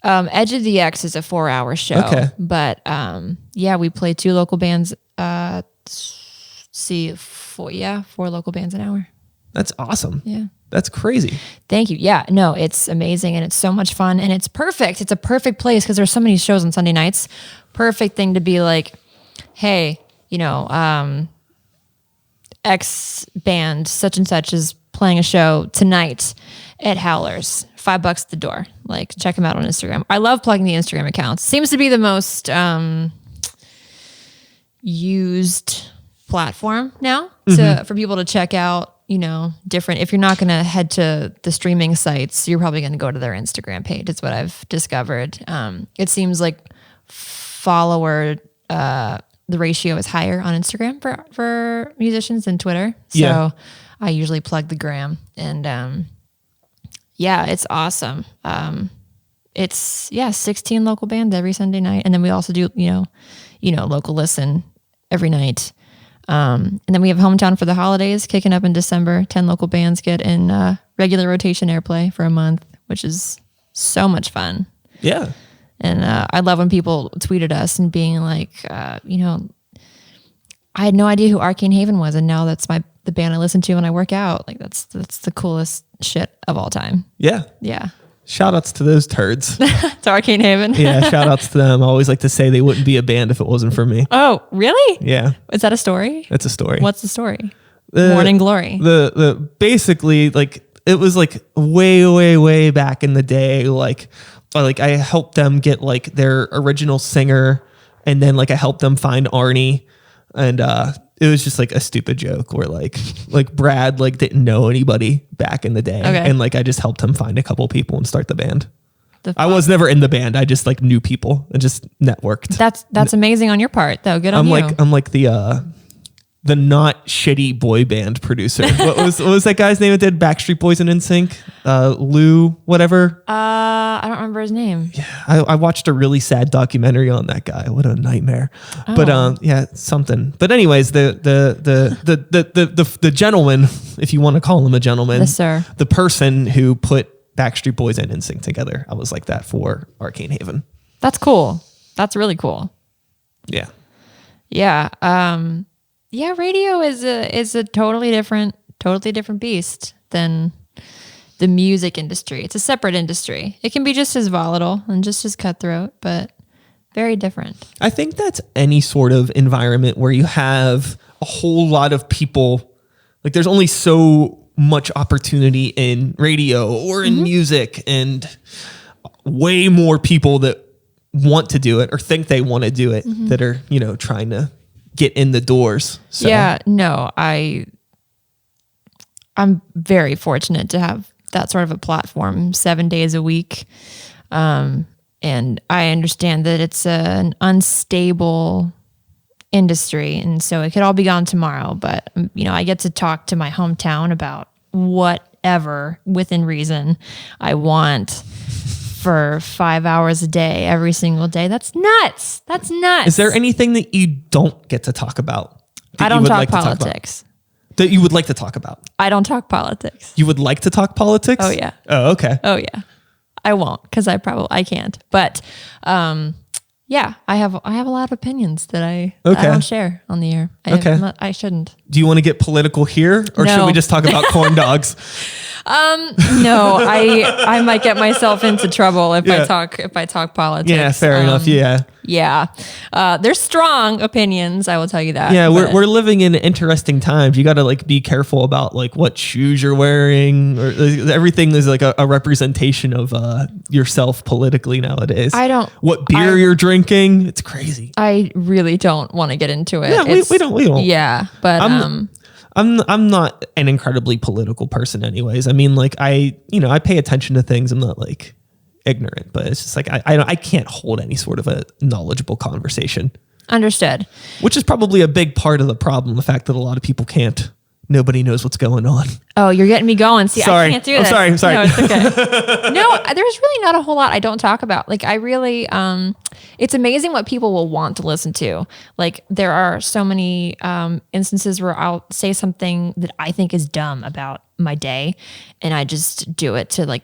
Edge of the X is a 4-hour show. Okay. But yeah, we play 2 local bands. 4 local bands an hour. That's awesome. Yeah. That's crazy. Thank you. Yeah, no, it's amazing and it's so much fun and it's perfect. It's a perfect place because there's so many shows on Sunday nights. Perfect thing to be like, hey, you know, X band such and such is playing a show tonight at Howlers. $5 at the door. Like, check them out on Instagram. I love plugging the Instagram accounts. Seems to be the most used platform now for people to check out, you know, different. If you're not going to head to the streaming sites, you're probably going to go to their Instagram page. It's what I've discovered. It seems like the ratio is higher on Instagram for musicians than Twitter. So I usually plug the gram and, yeah, it's awesome. It's 16 local bands every Sunday night. And then we also do, you know, local listen every night. And then we have Hometown for the holidays kicking up in December. 10 local bands get in regular rotation airplay for a month, which is so much fun. Yeah. And I love when people tweeted us and being like, you know, I had no idea who Arcane Haven was, and now that's the band I listen to when I work out. Like that's the coolest shit of all time. Yeah. Yeah. Shout outs to those turds. To Arcane Haven. Yeah, shout outs to them. I always like to say they wouldn't be a band if it wasn't for me. Oh, really? Yeah. Is that a story? That's a story. What's the story? Morning Glory. The basically, like, it was like way back in the day, like I helped them get like their original singer, and then like I helped them find Arnie, and it was just like a stupid joke where like Brad like didn't know anybody back in the day. Okay. And like I just helped him find a couple people and start the band. I was never in the band. I just like knew people and just networked. That's amazing on your part though. Good on you. I'm like the the not shitty boy band producer. What was that guy's name that did Backstreet Boys and NSYNC? Lou, whatever. I don't remember his name. Yeah, I watched a really sad documentary on that guy. What a nightmare. Oh. But yeah, something. But anyways, the gentleman, if you want to call him a gentleman, yes, sir. The person who put Backstreet Boys and NSYNC together, I was like that for Arcane Haven. That's cool. That's really cool. Yeah. Yeah. Yeah, radio is a totally different beast than the music industry. It's a separate industry. It can be just as volatile and just as cutthroat, but very different. I think that's any sort of environment where you have a whole lot of people. Like there's only so much opportunity in radio or in music, and way more people that want to do it or think they want to do it that are, trying to get in the doors. So. Yeah, no, I'm very fortunate to have that sort of a platform 7 days a week. And I understand that it's an unstable industry. And so it could all be gone tomorrow. But, I get to talk to my hometown about whatever within reason I want for 5 hours a day, every single day. That's nuts. That's nuts. Is there anything that you don't get to talk about? I don't talk politics. That you would like to talk about? I don't talk politics. You would like to talk politics? Oh, yeah. Oh, okay. Oh, yeah. I won't, because I can't. But yeah, I have a lot of opinions that I don't share on the air. I shouldn't. Do you want to get political here, or should we just talk about corn dogs? No, I might get myself into trouble if I talk politics. Yeah, fair enough. Yeah. Yeah. There's strong opinions, I will tell you that. Yeah, we're living in interesting times. You got to be careful about what shoes you're wearing, or everything is a representation of yourself politically nowadays. What beer you're drinking. It's crazy. I really don't want to get into it. Yeah, we don't. Yeah, but I'm not an incredibly political person anyways. I mean, I pay attention to things. I'm not ignorant, but it's just I can't hold any sort of a knowledgeable conversation. Understood. Which is probably a big part of the problem, the fact that a lot of people can't. Nobody knows what's going on. Oh, you're getting me going. See, sorry. I can't do this. I'm sorry. No, it's okay. No, there's really not a whole lot I don't talk about. I really, it's amazing what people will want to listen to. There are so many instances where I'll say something that I think is dumb about my day, and I just do it to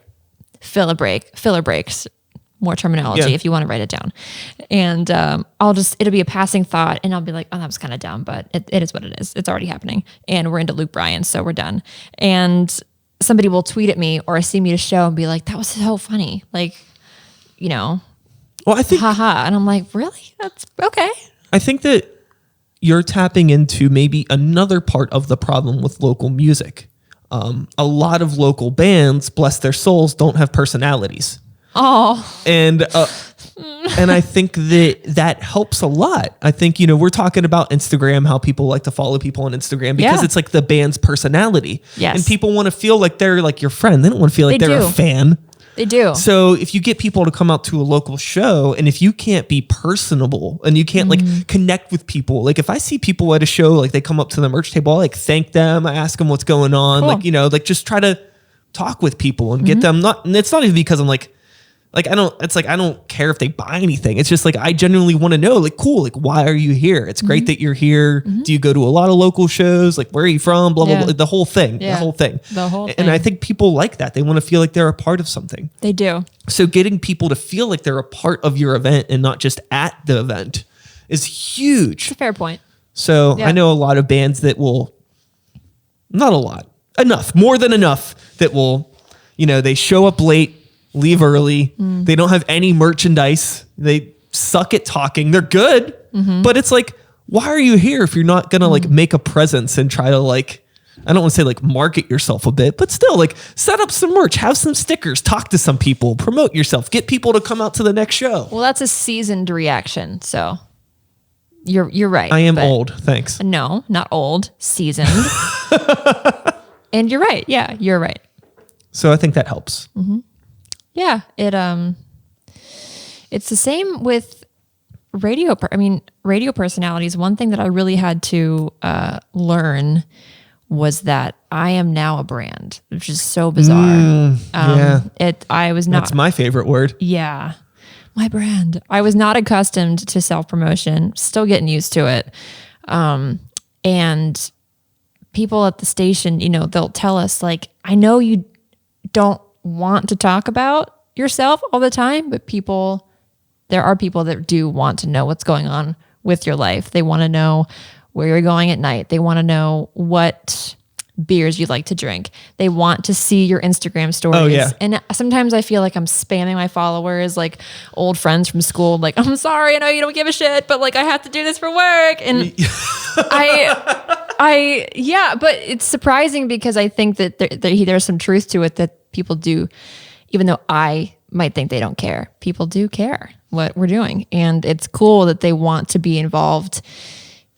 filler breaks. More terminology if you want to write it down. And it'll be a passing thought, and I'll be like, oh, that was kind of dumb, but it is what it is. It's already happening. And we're into Luke Bryan, so we're done. And somebody will tweet at me or see me at a show and be like, that was so funny. Well, I think, haha. And I'm like, really? That's okay. I think that you're tapping into maybe another part of the problem with local music. A lot of local bands, bless their souls, don't have personalities. Oh, and I think that helps a lot. I think, we're talking about Instagram, how people like to follow people on Instagram because it's the band's personality. Yes. And people want to feel like they're your friend. They don't want to feel like they're a fan. They do. So if you get people to come out to a local show, and if you can't be personable and you can't connect with people, if I see people at a show, they come up to the merch table, I thank them. I ask them what's going on. Cool. Just try to talk with people and get them and it's not even because I'm I don't care if they buy anything. It's just I genuinely want to know, cool, why are you here? It's great that you're here. Do you go to a lot of local shows? Where are you from? Blah, blah, blah. The whole thing. Yeah. The whole thing. And I think people like that. They want to feel like they're a part of something. They do. So getting people to feel like they're a part of your event and not just at the event is huge. It's a fair point. So I know a lot of bands that will, not a lot, more than enough that will, they show up late, leave early. They don't have any merchandise. They suck at talking. They're good, but it's why are you here if you're not gonna make a presence and try to I don't want to say market yourself a bit, but still set up some merch, have some stickers, talk to some people, promote yourself, get people to come out to the next show. Well, that's a seasoned reaction. So you're right. I am old. Thanks. No, not old, seasoned. And you're right. Yeah, you're right. So I think that helps. Yeah, it's the same with radio personalities, one thing that I really had to learn was that I am now a brand, which is so bizarre. I was not. That's my favorite word. Yeah. My brand. I was not accustomed to self-promotion, still getting used to it. And people at the station, they'll tell us like, I know you don't want to talk about yourself all the time, but there are people that do want to know what's going on with your life. They want to know where you're going at night. They want to know what beers you'd like to drink. They want to see your Instagram stories. Oh, yeah. And sometimes I feel like I'm spamming my followers, like old friends from school. Like, I'm sorry, I know you don't give a shit, but like I have to do this for work. And but it's surprising because I think that there's some truth to it that people do, even though I might think they don't care. People do care what we're doing. And it's cool that they want to be involved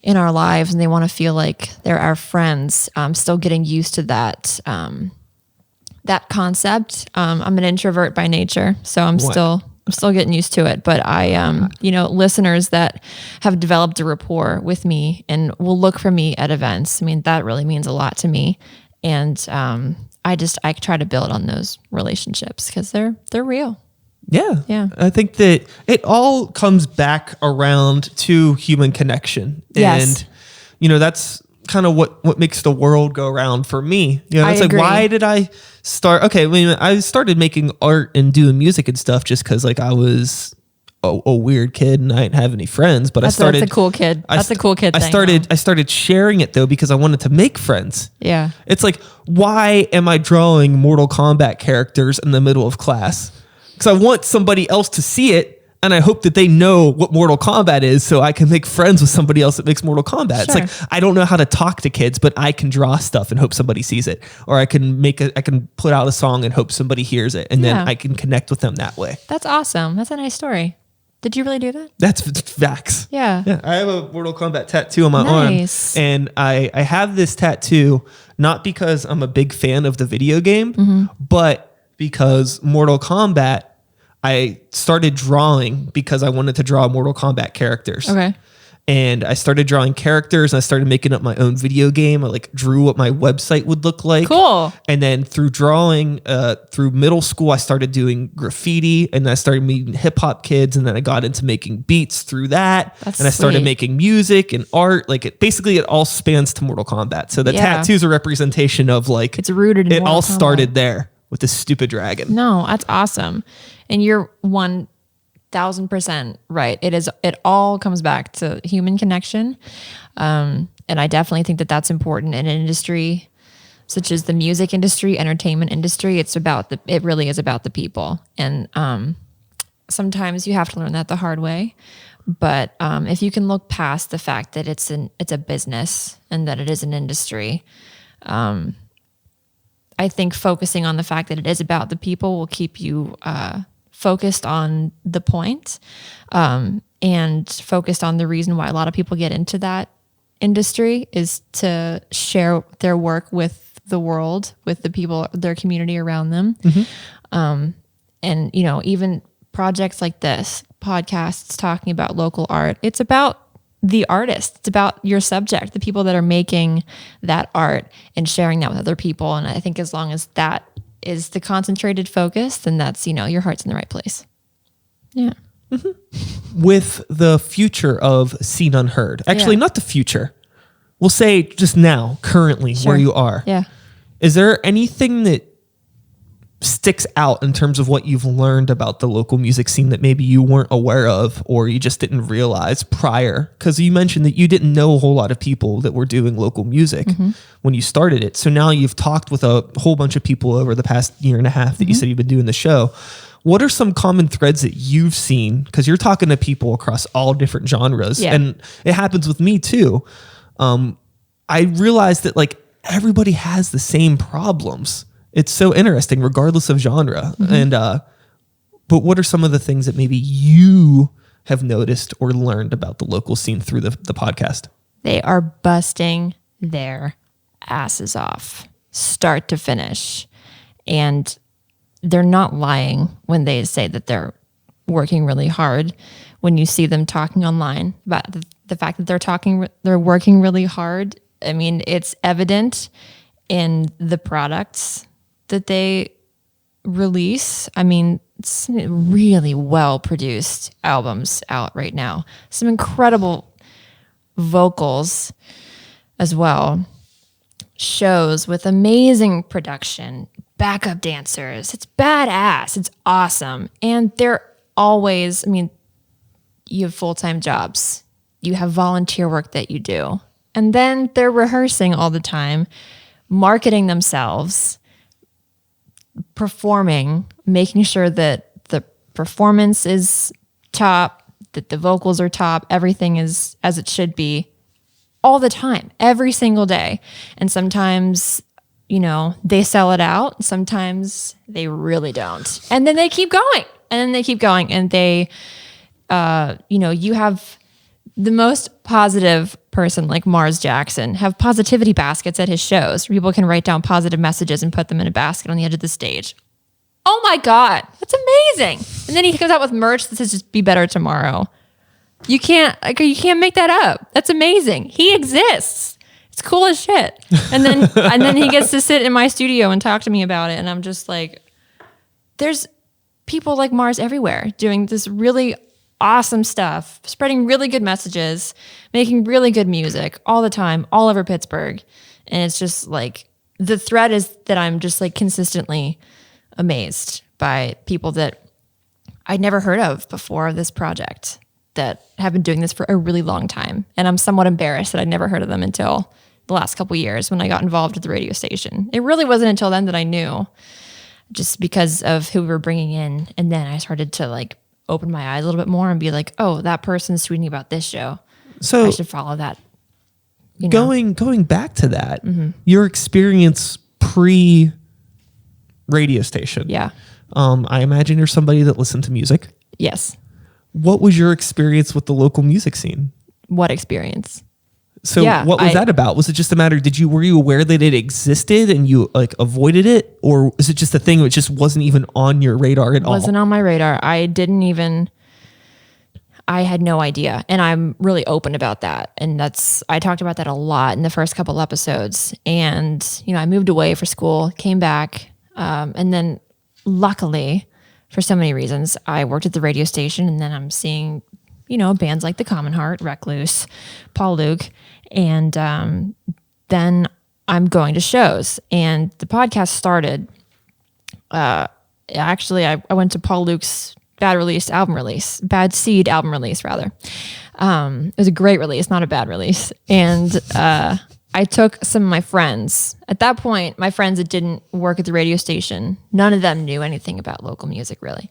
in our lives and they want to feel like they're our friends. I'm still getting used to that that concept. I'm an introvert by nature, so I'm still getting used to it. But I listeners that have developed a rapport with me and will look for me at events, I mean, that really means a lot to me. And I try to build on those relationships because they're real. Yeah. I think that it all comes back around to human connection. Yes. And, that's kind of what makes the world go around for me. It's like, why did I start? Okay. I started making art and doing music and stuff just because like I was a weird kid and I didn't have any friends, but that's a cool kid. That's a cool kid thing. I started sharing it though, because I wanted to make friends. Yeah. It's like, why am I drawing Mortal Kombat characters in the middle of class? Because I want somebody else to see it, and I hope that they know what Mortal Kombat is, so I can make friends with somebody else that makes Mortal Kombat. Sure. It's like I don't know how to talk to kids, but I can draw stuff and hope somebody sees it, or I can put out a song and hope somebody hears it, and then I can connect with them that way. That's awesome. That's a nice story. Did you really do that? That's facts. Yeah. I have a Mortal Kombat tattoo on my arm, and I have this tattoo not because I'm a big fan of the video game, but because Mortal Kombat, I started drawing because I wanted to draw Mortal Kombat characters. Okay. And I started drawing characters and I started making up my own video game. I like drew what my website would look like. Cool. And then through drawing, through middle school, I started doing graffiti and I started meeting hip hop kids. And then I got into making beats through that. That's and I started sweet. Making music and art. Like it all spans to Mortal Kombat. So the tattoo is a representation of like, it's rooted in it Mortal all Kombat. started there with this stupid dragon. No, that's awesome. And you're 1000% right. It all comes back to human connection. And I definitely think that that's important in an industry such as the music industry, entertainment industry. It really is about the people. And sometimes you have to learn that the hard way. But if you can look past the fact that it's a business and that it is an industry, I think focusing on the fact that it is about the people will keep you focused on the point, and focused on the reason why a lot of people get into that industry is to share their work with the world, with the people, their community around them. And, even projects like this, podcasts talking about local art, it's about the artist. It's about your subject, the people that are making that art and sharing that with other people. And I think as long as that is the concentrated focus, then that's, your heart's in the right place. Yeah. With the future of Scene Unheard, actually not the future, we'll say just now, currently where you are. Yeah. Is there anything that sticks out in terms of what you've learned about the local music scene that maybe you weren't aware of or you just didn't realize prior? Because you mentioned that you didn't know a whole lot of people that were doing local music when you started it. So now you've talked with a whole bunch of people over the past year and a half that you said you've been doing the show. What are some common threads that you've seen? Because you're talking to people across all different genres, and it happens with me too. I realized that like everybody has the same problems. It's so interesting, regardless of genre. And but what are some of the things that maybe you have noticed or learned about the local scene through the podcast? They are busting their asses off, start to finish. And they're not lying when they say that they're working really hard. when you see them talking online about the fact that they're working really hard. I mean, it's evident in the products that they release. I mean, it's really well produced albums out right now. Some incredible vocals as well. Shows with amazing production, backup dancers. It's badass. It's awesome. And they're always, I mean, you have full-time jobs. You have volunteer work that you do. And then they're rehearsing all the time, marketing themselves, performing, making sure that the performance is top, that the vocals are top, everything is as it should be all the time, every single day. And sometimes, you know, they sell it out. Sometimes they really don't. And then they keep going. And they, you know, you have the most positive person like Mars Jackson have positivity baskets at his shows where people can write down positive messages and put them in a basket on the edge of the stage. Oh my God, that's amazing. And then he comes out with merch that says just be better tomorrow. You can't make that up. That's amazing. He exists. It's cool as shit. And then he gets to sit in my studio and talk to me about it. And I'm just like, there's people like Mars everywhere doing this really awesome stuff, spreading really good messages, making really good music all the time, all over Pittsburgh. And it's just like, the thread is that I'm just like consistently amazed by people that I'd never heard of before this project that have been doing this for a really long time. And I'm somewhat embarrassed that I'd never heard of them until the last couple of years when I got involved with the radio station. It really wasn't until then that I knew, just because of who we were bringing in. And then I started to like open my eyes a little bit more and be like, oh, that person's tweeting about this show. So I should follow that. You know? Going back to that, your experience pre radio station. Yeah. I imagine you're somebody that listened to music. Yes. What was your experience with the local music scene? What experience? So what was that about? Was it just a matter, were you aware that it existed and you like avoided it? Or is it just a thing that just wasn't even on your radar at all? Wasn't on my radar. I had no idea. And I'm really open about that. And I talked about that a lot in the first couple episodes. And, you know, I moved away for school, came back. And then luckily, for so many reasons, I worked at the radio station, and then I'm seeing, you know, bands like The Common Heart, Recluse, Paul Luke. And then I'm going to shows. And the podcast started. Actually, I went to Paul Luke's Bad Seed album release, rather. It was a great release, not a bad release. And I took some of my friends. At that point, my friends that didn't work at the radio station, none of them knew anything about local music, really.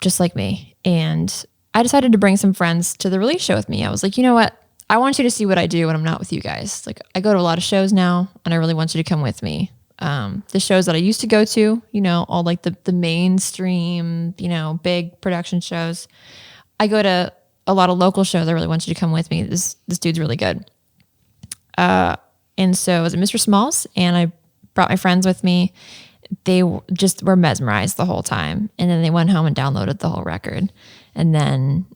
Just like me. And I decided to bring some friends to the release show with me. I was like, you know what? I want you to see what I do when I'm not with you guys. Like, I go to a lot of shows now, and I really want you to come with me. The shows that I used to go to, you know, all like the mainstream, you know, big production shows. I go to a lot of local shows. I really want you to come with me. This dude's really good. And so I was at Mr. Small's, and I brought my friends with me. They just were mesmerized the whole time. And then they went home and downloaded the whole record. And then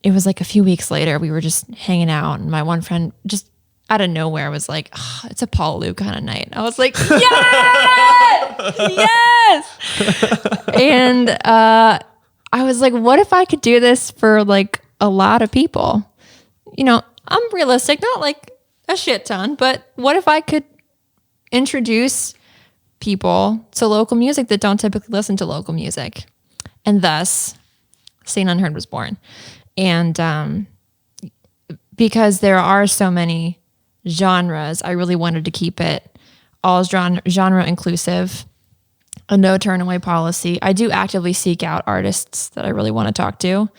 it was like a few weeks later, we were just hanging out, and my one friend just out of nowhere was like, oh, it's a Paul Luke kind of night. I was like, yes, yes. And I was like, what if I could do this for like a lot of people? You know, I'm realistic, not like a shit ton, but what if I could introduce people to local music that don't typically listen to local music? And thus, Scene Unheard was born. And because there are so many genres, I really wanted to keep it all genre inclusive, a no turn away policy. I do actively seek out artists that I really want to talk to.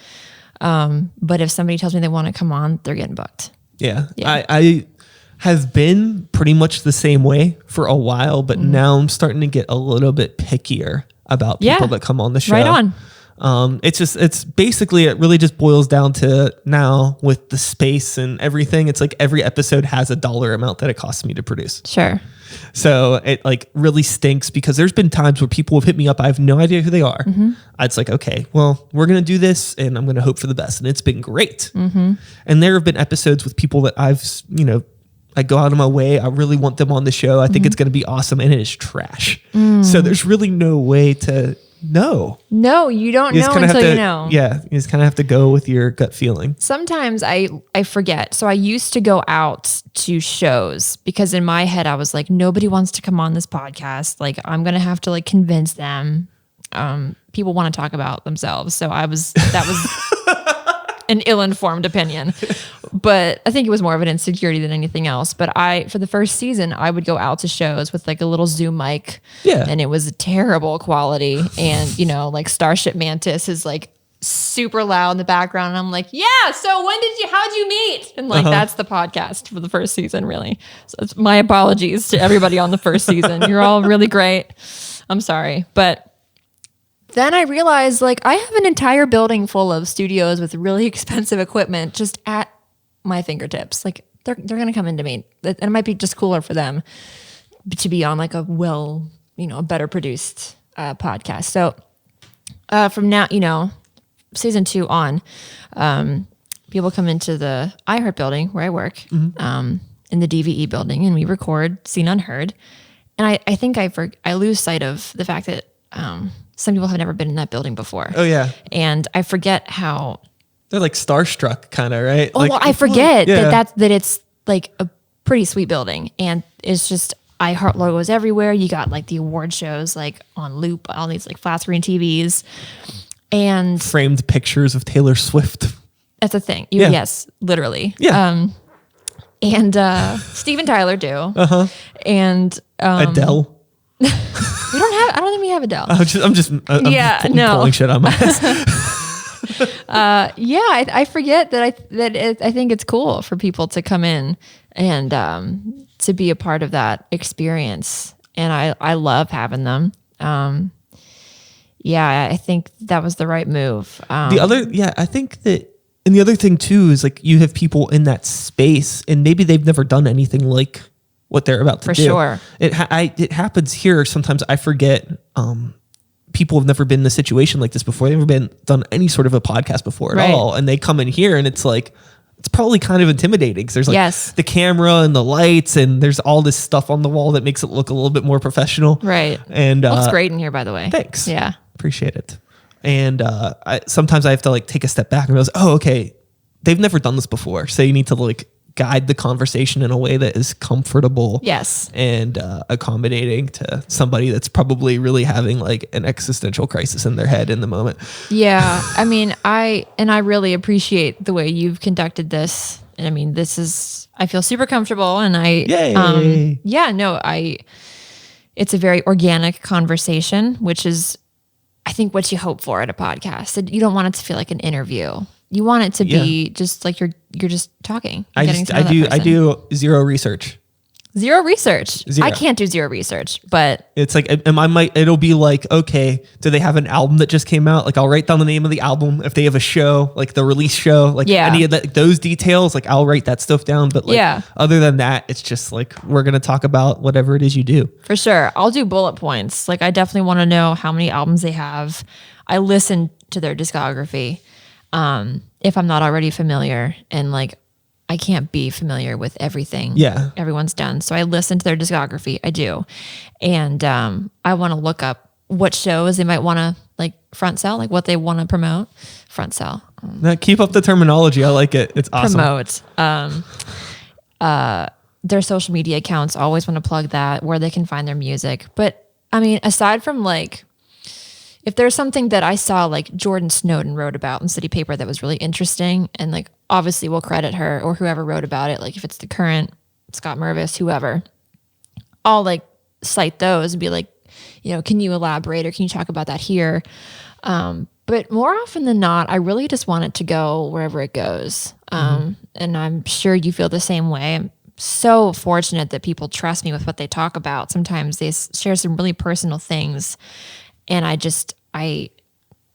But if somebody tells me they want to come on, they're getting booked. Yeah. I have been pretty much the same way for a while, but now I'm starting to get a little bit pickier about people that come on the show. Right on. It's basically, it really just boils down to now with the space and everything. It's like every episode has a dollar amount that it costs me to produce. Sure. So it like really stinks because there's been times where people have hit me up. I have no idea who they are. It's like, okay, well, we're going to do this and I'm going to hope for the best. And it's been great. And there have been episodes with people that I've, I go out of my way. I really want them on the show. I think it's going to be awesome. And it is trash. So there's really no way to know. No, you don't know until you know. Yeah. You just kind of have to go with your gut feeling. Sometimes I forget. So I used to go out to shows because in my head I was like, nobody wants to come on this podcast. Like I'm going to have to like convince them. People want to talk about themselves. So that was an ill-informed opinion, but I think it was more of an insecurity than anything else. But for the first season, I would go out to shows with like a little Zoom mic, and it was a terrible quality. And like Starship Mantis is like super loud in the background, and I'm like, yeah. So how'd you meet? And like that's the podcast for the first season, really. So it's my apologies to everybody on the first season. You're all really great. I'm sorry, but. Then I realized like I have an entire building full of studios with really expensive equipment just at my fingertips. Like they're going to come into me. And it might be just cooler for them to be on like a better produced podcast. So from now, season 2 on, people come into the iHeart building where I work in the DVE building, and we record Scene Unheard. And I think I lose sight of the fact that some people have never been in that building before. Oh, yeah. And I forget how... They're like starstruck kind of, right? Oh, like, well, I forget that it's like a pretty sweet building. And it's just iHeart logos everywhere. You got like the award shows like on loop, all these like flat screen TVs. And... framed pictures of Taylor Swift. That's a thing. Yes, literally. Yeah. And Steven Tyler do. And... Adele. I don't think we have Adele. I'm pulling shit on my ass. I forget that I think it's cool for people to come in and to be a part of that experience. And I love having them. I think that was the right move. I think that, and the other thing too is like you have people in that space and maybe they've never done anything like what they're about to do. For sure. It happens here. Sometimes I forget, people have never been in a situation like this before. They've never done any sort of a podcast before at all. And they come in here and it's like, it's probably kind of intimidating because there's like the camera and the lights and there's all this stuff on the wall that makes it look a little bit more professional. Right. And looks great in here, by the way. Thanks. Yeah. Appreciate it. And sometimes I have to like take a step back and realize, oh, okay, they've never done this before. So you need to like guide the conversation in a way that is comfortable and accommodating to somebody that's probably really having like an existential crisis in their head in the moment. Yeah. I mean, I really appreciate the way you've conducted this. And I mean, I feel super comfortable and it's a very organic conversation, which is, I think, what you hope for at a podcast. You don't want it to feel like an interview. You want it to be just like you're just talking. I do zero research. Zero research. I can't do zero research, but it's like, it'll be like, okay, do they have an album that just came out? Like I'll write down the name of the album. If they have a show, like the release show, like any of those details, like I'll write that stuff down. But like, other than that, it's just like, we're going to talk about whatever it is you do. For sure. I'll do bullet points. Like I definitely want to know how many albums they have. I listen to their discography. If I'm not already familiar, and like I can't be familiar with everything everyone's done. So I listen to their discography. I do. And I want to look up what shows they might want to like front sell, like what they want to promote. Front sell. Now, keep up the terminology. I like it. It's awesome. Promote. Their social media accounts, always want to plug that, where they can find their music. But I mean, aside from like, if there's something that I saw like Jordan Snowden wrote about in City Paper that was really interesting, and like obviously we'll credit her or whoever wrote about it, like if it's the current Scott Mervis, whoever, I'll like cite those and be like, can you elaborate or can you talk about that here? But more often than not, I really just want it to go wherever it goes. And I'm sure you feel the same way. I'm so fortunate that people trust me with what they talk about. Sometimes they share some really personal things. And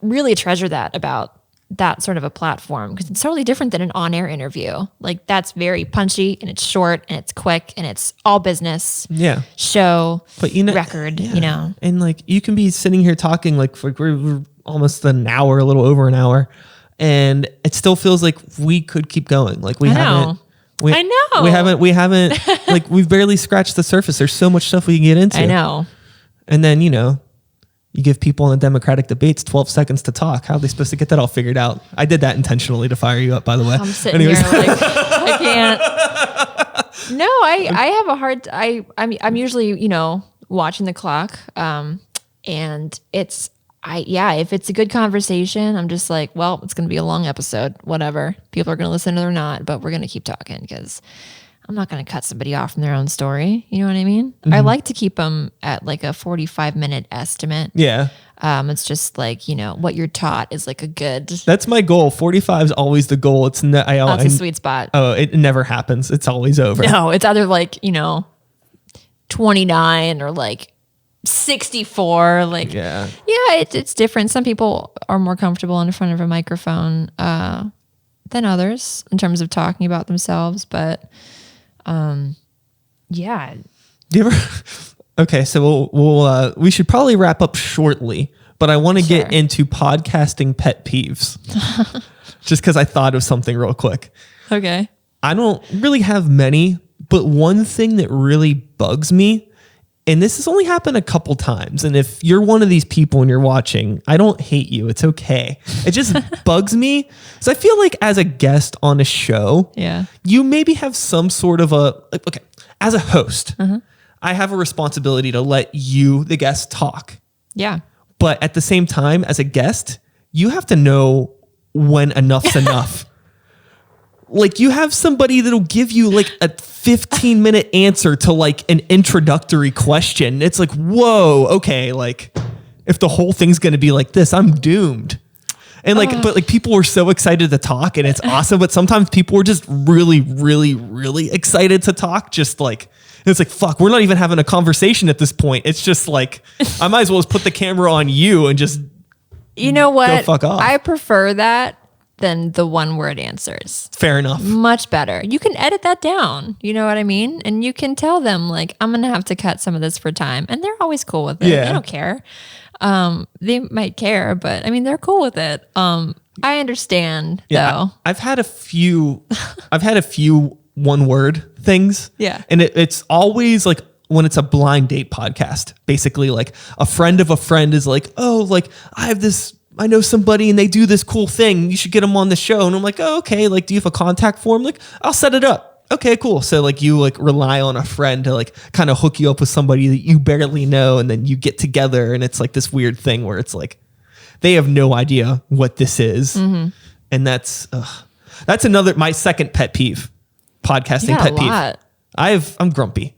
really treasure that about that sort of a platform, because it's totally different than an on-air interview. Like, that's very punchy and it's short and it's quick and it's all business. Yeah. Show, but record, And like, you can be sitting here talking like for we're almost an hour, a little over an hour, and it still feels like we could keep going. Like we haven't. I know. We haven't like, we've barely scratched the surface. There's so much stuff we can get into. I know. And then, you give people in the Democratic debates 12 seconds to talk. How are they supposed to get that all figured out? I did that intentionally to fire you up, by the way. I'm sitting here like, I can't. No, I have a hard, I'm usually, watching the clock. And if it's a good conversation, I'm just like, well, it's going to be a long episode, whatever. People are going to listen or not, but we're going to keep talking, because I'm not going to cut somebody off from their own story. You know what I mean? Mm-hmm. I like to keep them at like a 45-minute estimate. Yeah. It's just like, what you're taught is like a good. That's my goal. 45 is always the goal. It's that's a sweet spot. Oh, it never happens. It's always over. No, it's either like, 29 or like 64. Like, yeah, it's different. Some people are more comfortable in front of a microphone than others in terms of talking about themselves. But yeah. Do you ever? Okay, so we should probably wrap up shortly, but I want to get into podcasting pet peeves, just because I thought of something real quick. Okay. I don't really have many, but one thing that really bugs me, and this has only happened a couple times, and if you're one of these people and you're watching, I don't hate you. It's okay. It just bugs me. So I feel like as a guest on a show, you maybe have some sort of as a host, I have a responsibility to let you, the guest, talk. Yeah. But at the same time, as a guest, you have to know when enough's enough. Like, you have somebody that'll give you like a 15-minute answer to like an introductory question. It's like, whoa, okay. Like, if the whole thing's going to be like this, I'm doomed. And like, but like, people were so excited to talk, and it's awesome. But sometimes people were just really, really, really excited to talk. Just like, it's like, fuck, we're not even having a conversation at this point. It's just like, I might as well just put the camera on you and just, go fuck off. I prefer that than the one-word answers. Fair enough. Much better. You can edit that down. You know what I mean? And you can tell them, like, I'm going to have to cut some of this for time. And they're always cool with it. Yeah. They don't care. They might care, but I mean, they're cool with it. I understand, though. I've had a few one-word things. Yeah. And it's always like, when it's a blind date podcast, basically like a friend of a friend is like, oh, like I know somebody and they do this cool thing. You should get them on the show. And I'm like, oh, okay. Like, do you have a contact form? Like, I'll set it up. Okay, cool. So like, you like rely on a friend to like kind of hook you up with somebody that you barely know. And then you get together, and it's like this weird thing where it's like, they have no idea what this is. Mm-hmm. And that's my second pet peeve, podcasting pet peeve. I'm grumpy.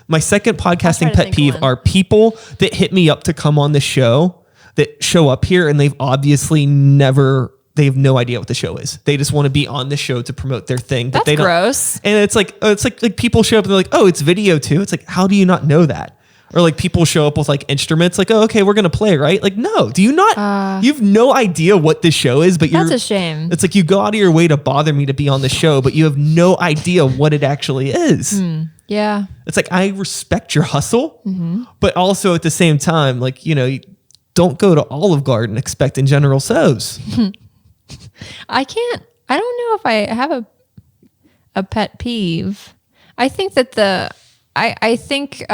My second podcasting pet peeve are people that hit me up to come on the show, that show up here, and they've obviously they have no idea what the show is. They just want to be on the show to promote their thing. But that's gross. And it's like people show up and they're like, oh, it's video too. It's like, how do you not know that? Or like, people show up with like instruments, like, oh, okay, we're going to play, right? Like, no, do you not, you have no idea what this show is, but that's a shame. It's like, you go out of your way to bother me to be on the show, but you have no idea what it actually is. Yeah. It's like, I respect your hustle, but also at the same time, like, you don't go to Olive Garden expecting General Tso's. I don't know if I have a pet peeve. I think that I think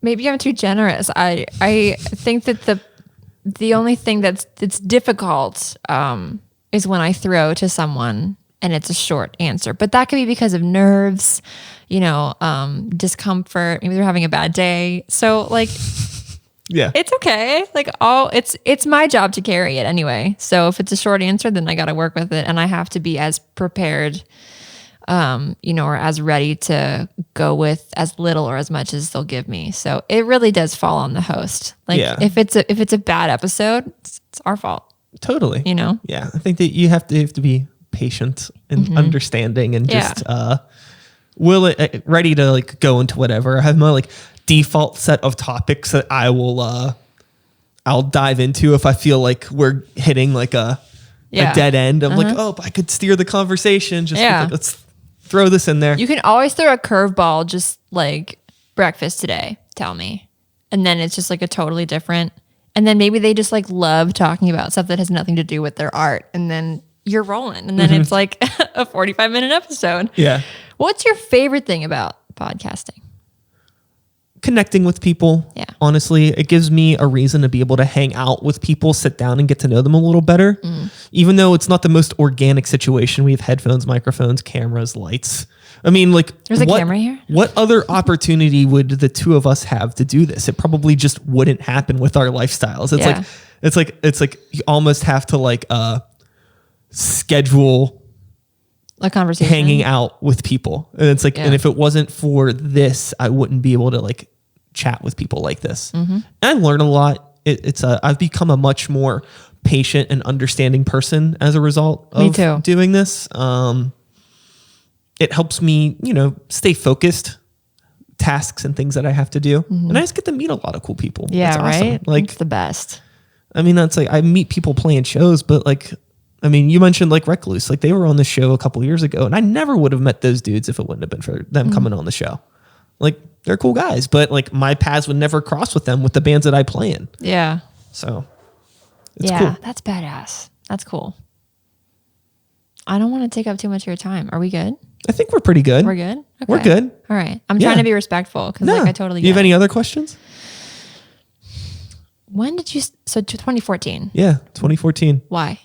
maybe I'm too generous. I think that the only thing that's difficult is when I throw to someone and it's a short answer. But that could be because of nerves, discomfort. Maybe they're having a bad day. So like, yeah, it's okay. Like, it's my job to carry it anyway. So if it's a short answer, then I got to work with it, and I have to be as prepared, or as ready to go with as little or as much as they'll give me. So it really does fall on the host. Like, if it's a bad episode, it's our fault. Totally. Yeah. I think that you have to be patient and understanding, and just ready to like go into whatever. I have my like default set of topics that I will I'll dive into if I feel like we're hitting like a dead end. I'm like, oh, I could steer the conversation. Just let's throw this in there. You can always throw a curveball, just like breakfast today, tell me. And then it's just like a totally different. And then maybe they just like love talking about stuff that has nothing to do with their art. And then you're rolling. And then it's like a 45-minute episode. Yeah. What's your favorite thing about podcasting? Connecting with people. Yeah. Honestly, it gives me a reason to be able to hang out with people, sit down and get to know them a little better. Even though it's not the most organic situation. We have headphones, microphones, cameras, lights. I mean, like, there's a camera here. What other opportunity would the two of us have to do this? It probably just wouldn't happen with our lifestyles. It's like you almost have to like schedule a conversation, hanging out with people. And it's like, and if it wasn't for this, I wouldn't be able to like chat with people like this. And I learn a lot. I've become a much more patient and understanding person as a result of doing this. It helps me, stay focused, tasks and things that I have to do. And I just get to meet a lot of cool people. Yeah. That's awesome. Right. Like, it's the best. I mean, that's like, I meet people playing shows, but like, I mean, you mentioned like Recluse, like they were on the show a couple years ago and I never would have met those dudes if it wouldn't have been for them coming on the show. Like they're cool guys, but like my paths would never cross with them with the bands that I play in. Yeah. So it's cool. That's badass. That's cool. I don't want to take up too much of your time. Are we good? I think we're pretty good. We're good? Okay. We're good. All right. I'm trying to be respectful because I totally get You have any other questions? When did you, so 2014? Yeah, 2014. Why?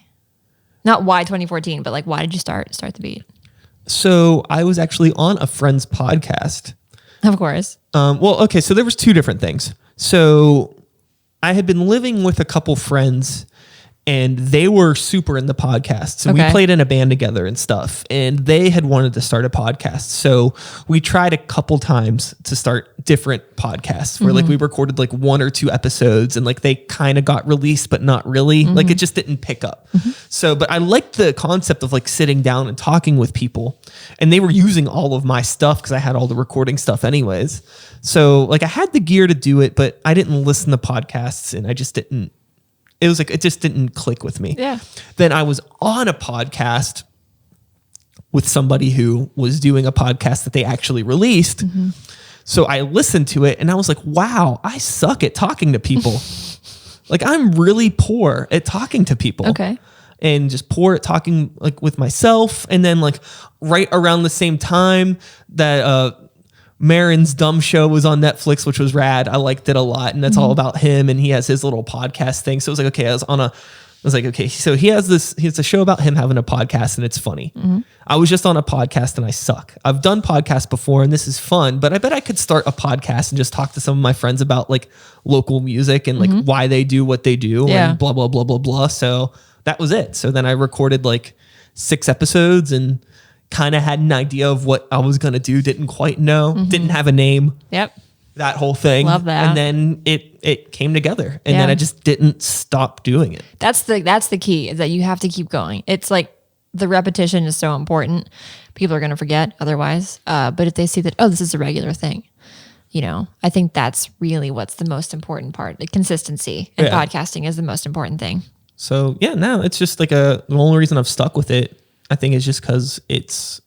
Not why 2014, but like why did you start the beat? So I was actually on a friend's podcast. Of course. Okay. So there was two different things. So I had been living with a couple friends and they were super in the podcast. So we played in a band together and stuff. And they had wanted to start a podcast. So we tried a couple times to start different podcasts where like we recorded like 1 or 2 episodes and like they kind of got released, but not really. Like it just didn't pick up. So, but I liked the concept of like sitting down and talking with people. And they were using all of my stuff because I had all the recording stuff anyways. So like I had the gear to do it, but I didn't listen to podcasts and I just didn't. It was like, it just didn't click with me. Yeah. Then I was on a podcast with somebody who was doing a podcast that they actually released. So I listened to it and I was like, wow, I suck at talking to people. Like I'm really poor at talking to people. Okay. And just poor at talking like with myself. And then like right around the same time that, Marin's Dumb Show was on Netflix, which was rad. I liked it a lot. And that's all about him. And he has his little podcast thing. So it was like, okay, I was like, okay, so he has a show about him having a podcast and it's funny. I was just on a podcast and I suck. I've done podcasts before and this is fun, but I bet I could start a podcast and just talk to some of my friends about like local music and like why they do what they do and blah, blah, blah, blah, blah. So that was it. So then I recorded like 6 episodes and kind of had an idea of what I was going to do. Didn't quite know, didn't have a name. Yep. That whole thing. Love that. And then it came together and then I just didn't stop doing it. That's the key is that you have to keep going. It's like the repetition is so important. People are going to forget otherwise. But if they see that, oh, this is a regular thing, I think that's really what's the most important part. The consistency and podcasting is the most important thing. So no, it's just like the only reason I've stuck with it, I think is just because it's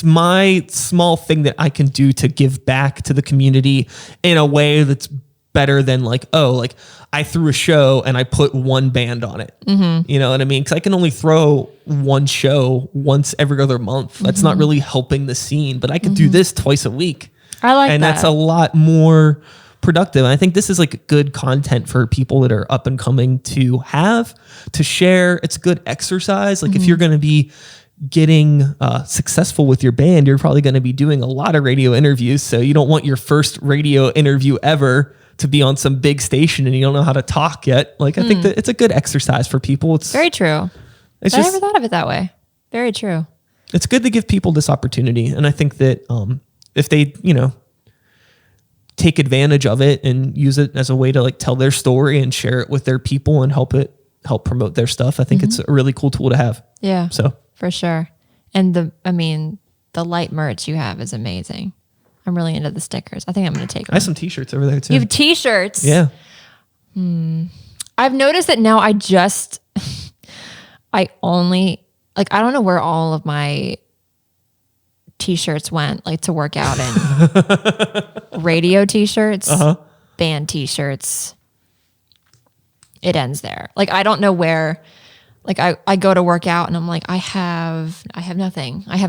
my small thing that I can do to give back to the community in a way that's better than like, oh, like I threw a show and I put one band on it. You know what I mean? Because I can only throw one show once every other month. That's not really helping the scene, but I could do this twice a week. I like that. And that's a lot more productive. And I think this is like good content for people that are up and coming to have, to share. It's good exercise. Like if you're going to be getting successful with your band, you're probably going to be doing a lot of radio interviews. So you don't want your first radio interview ever to be on some big station and you don't know how to talk yet. Like I think that it's a good exercise for people. It's very true. I never thought of it that way. Very true. It's good to give people this opportunity. And I think that if they, take advantage of it and use it as a way to like tell their story and share it with their people and help promote their stuff. I think it's a really cool tool to have. Yeah. So for sure. And the light merch you have is amazing. I'm really into the stickers. I think I'm going to take one. I have some t-shirts over there too. You have t-shirts? Yeah. I've noticed that now I only, like, I don't know where all of my t-shirts went, like, to work out in. Radio t-shirts, band t-shirts. It ends there. Like, I don't know where, like, I go to work out and I'm like, I have nothing. Like,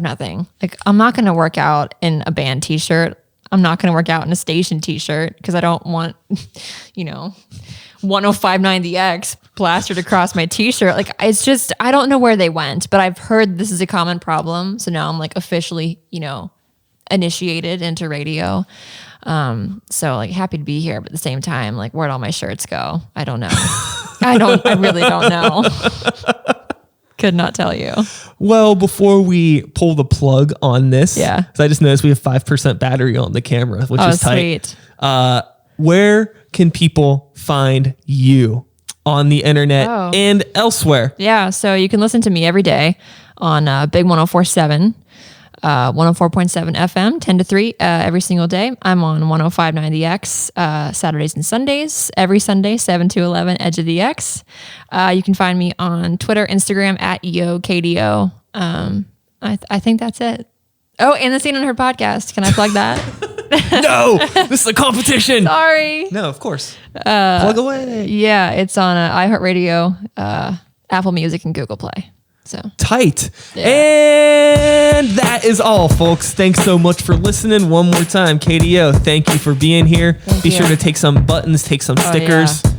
I'm not going to work out in a band t-shirt. I'm not going to work out in a station t-shirt because I don't want, 1059 the X plastered across my t-shirt. Like, it's just, I don't know where they went, but I've heard this is a common problem. So now I'm like officially, initiated into radio. So like happy to be here, but at the same time, like, where'd all my shirts go? I don't know. I really don't know. Could not tell you. Well, before we pull the plug on this, Yeah. 'cause I just noticed we have 5% battery on the camera, which is tight. Sweet. Where can people find you on the internet and elsewhere? Yeah. So you can listen to me every day on Big 104.7. 104.7 FM, 10 to 3 every single day. I'm on 105.9 The X Saturdays and Sundays. Every Sunday, 7 to 11, Edge of the X. You can find me on Twitter, Instagram at EOKDO. I think that's it. Oh, and the Scene Unheard podcast. Can I plug that? No, this is a competition. Sorry. No, of course. Plug away. Yeah, it's on iHeartRadio, Apple Music, and Google Play. So tight. Yeah. And that is all, folks. Thanks so much for listening. One more time, KDO, thank you for being here. Be sure to take some buttons, take some stickers. Yeah.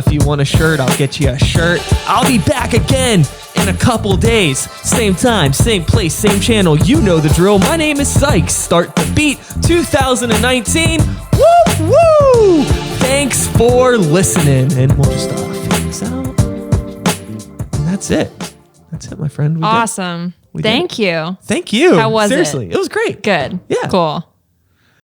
If you want a shirt, I'll get you a shirt. I'll be back again in a couple days. Same time, same place, same channel. You know the drill. My name is Sykes. Start the Beat 2019. Woo woo! Thanks for listening, and we'll just figure this out. And that's it. That's it, my friend. Awesome. Thank you. Thank you. How was it? Seriously, it was great. Good. Yeah. Cool.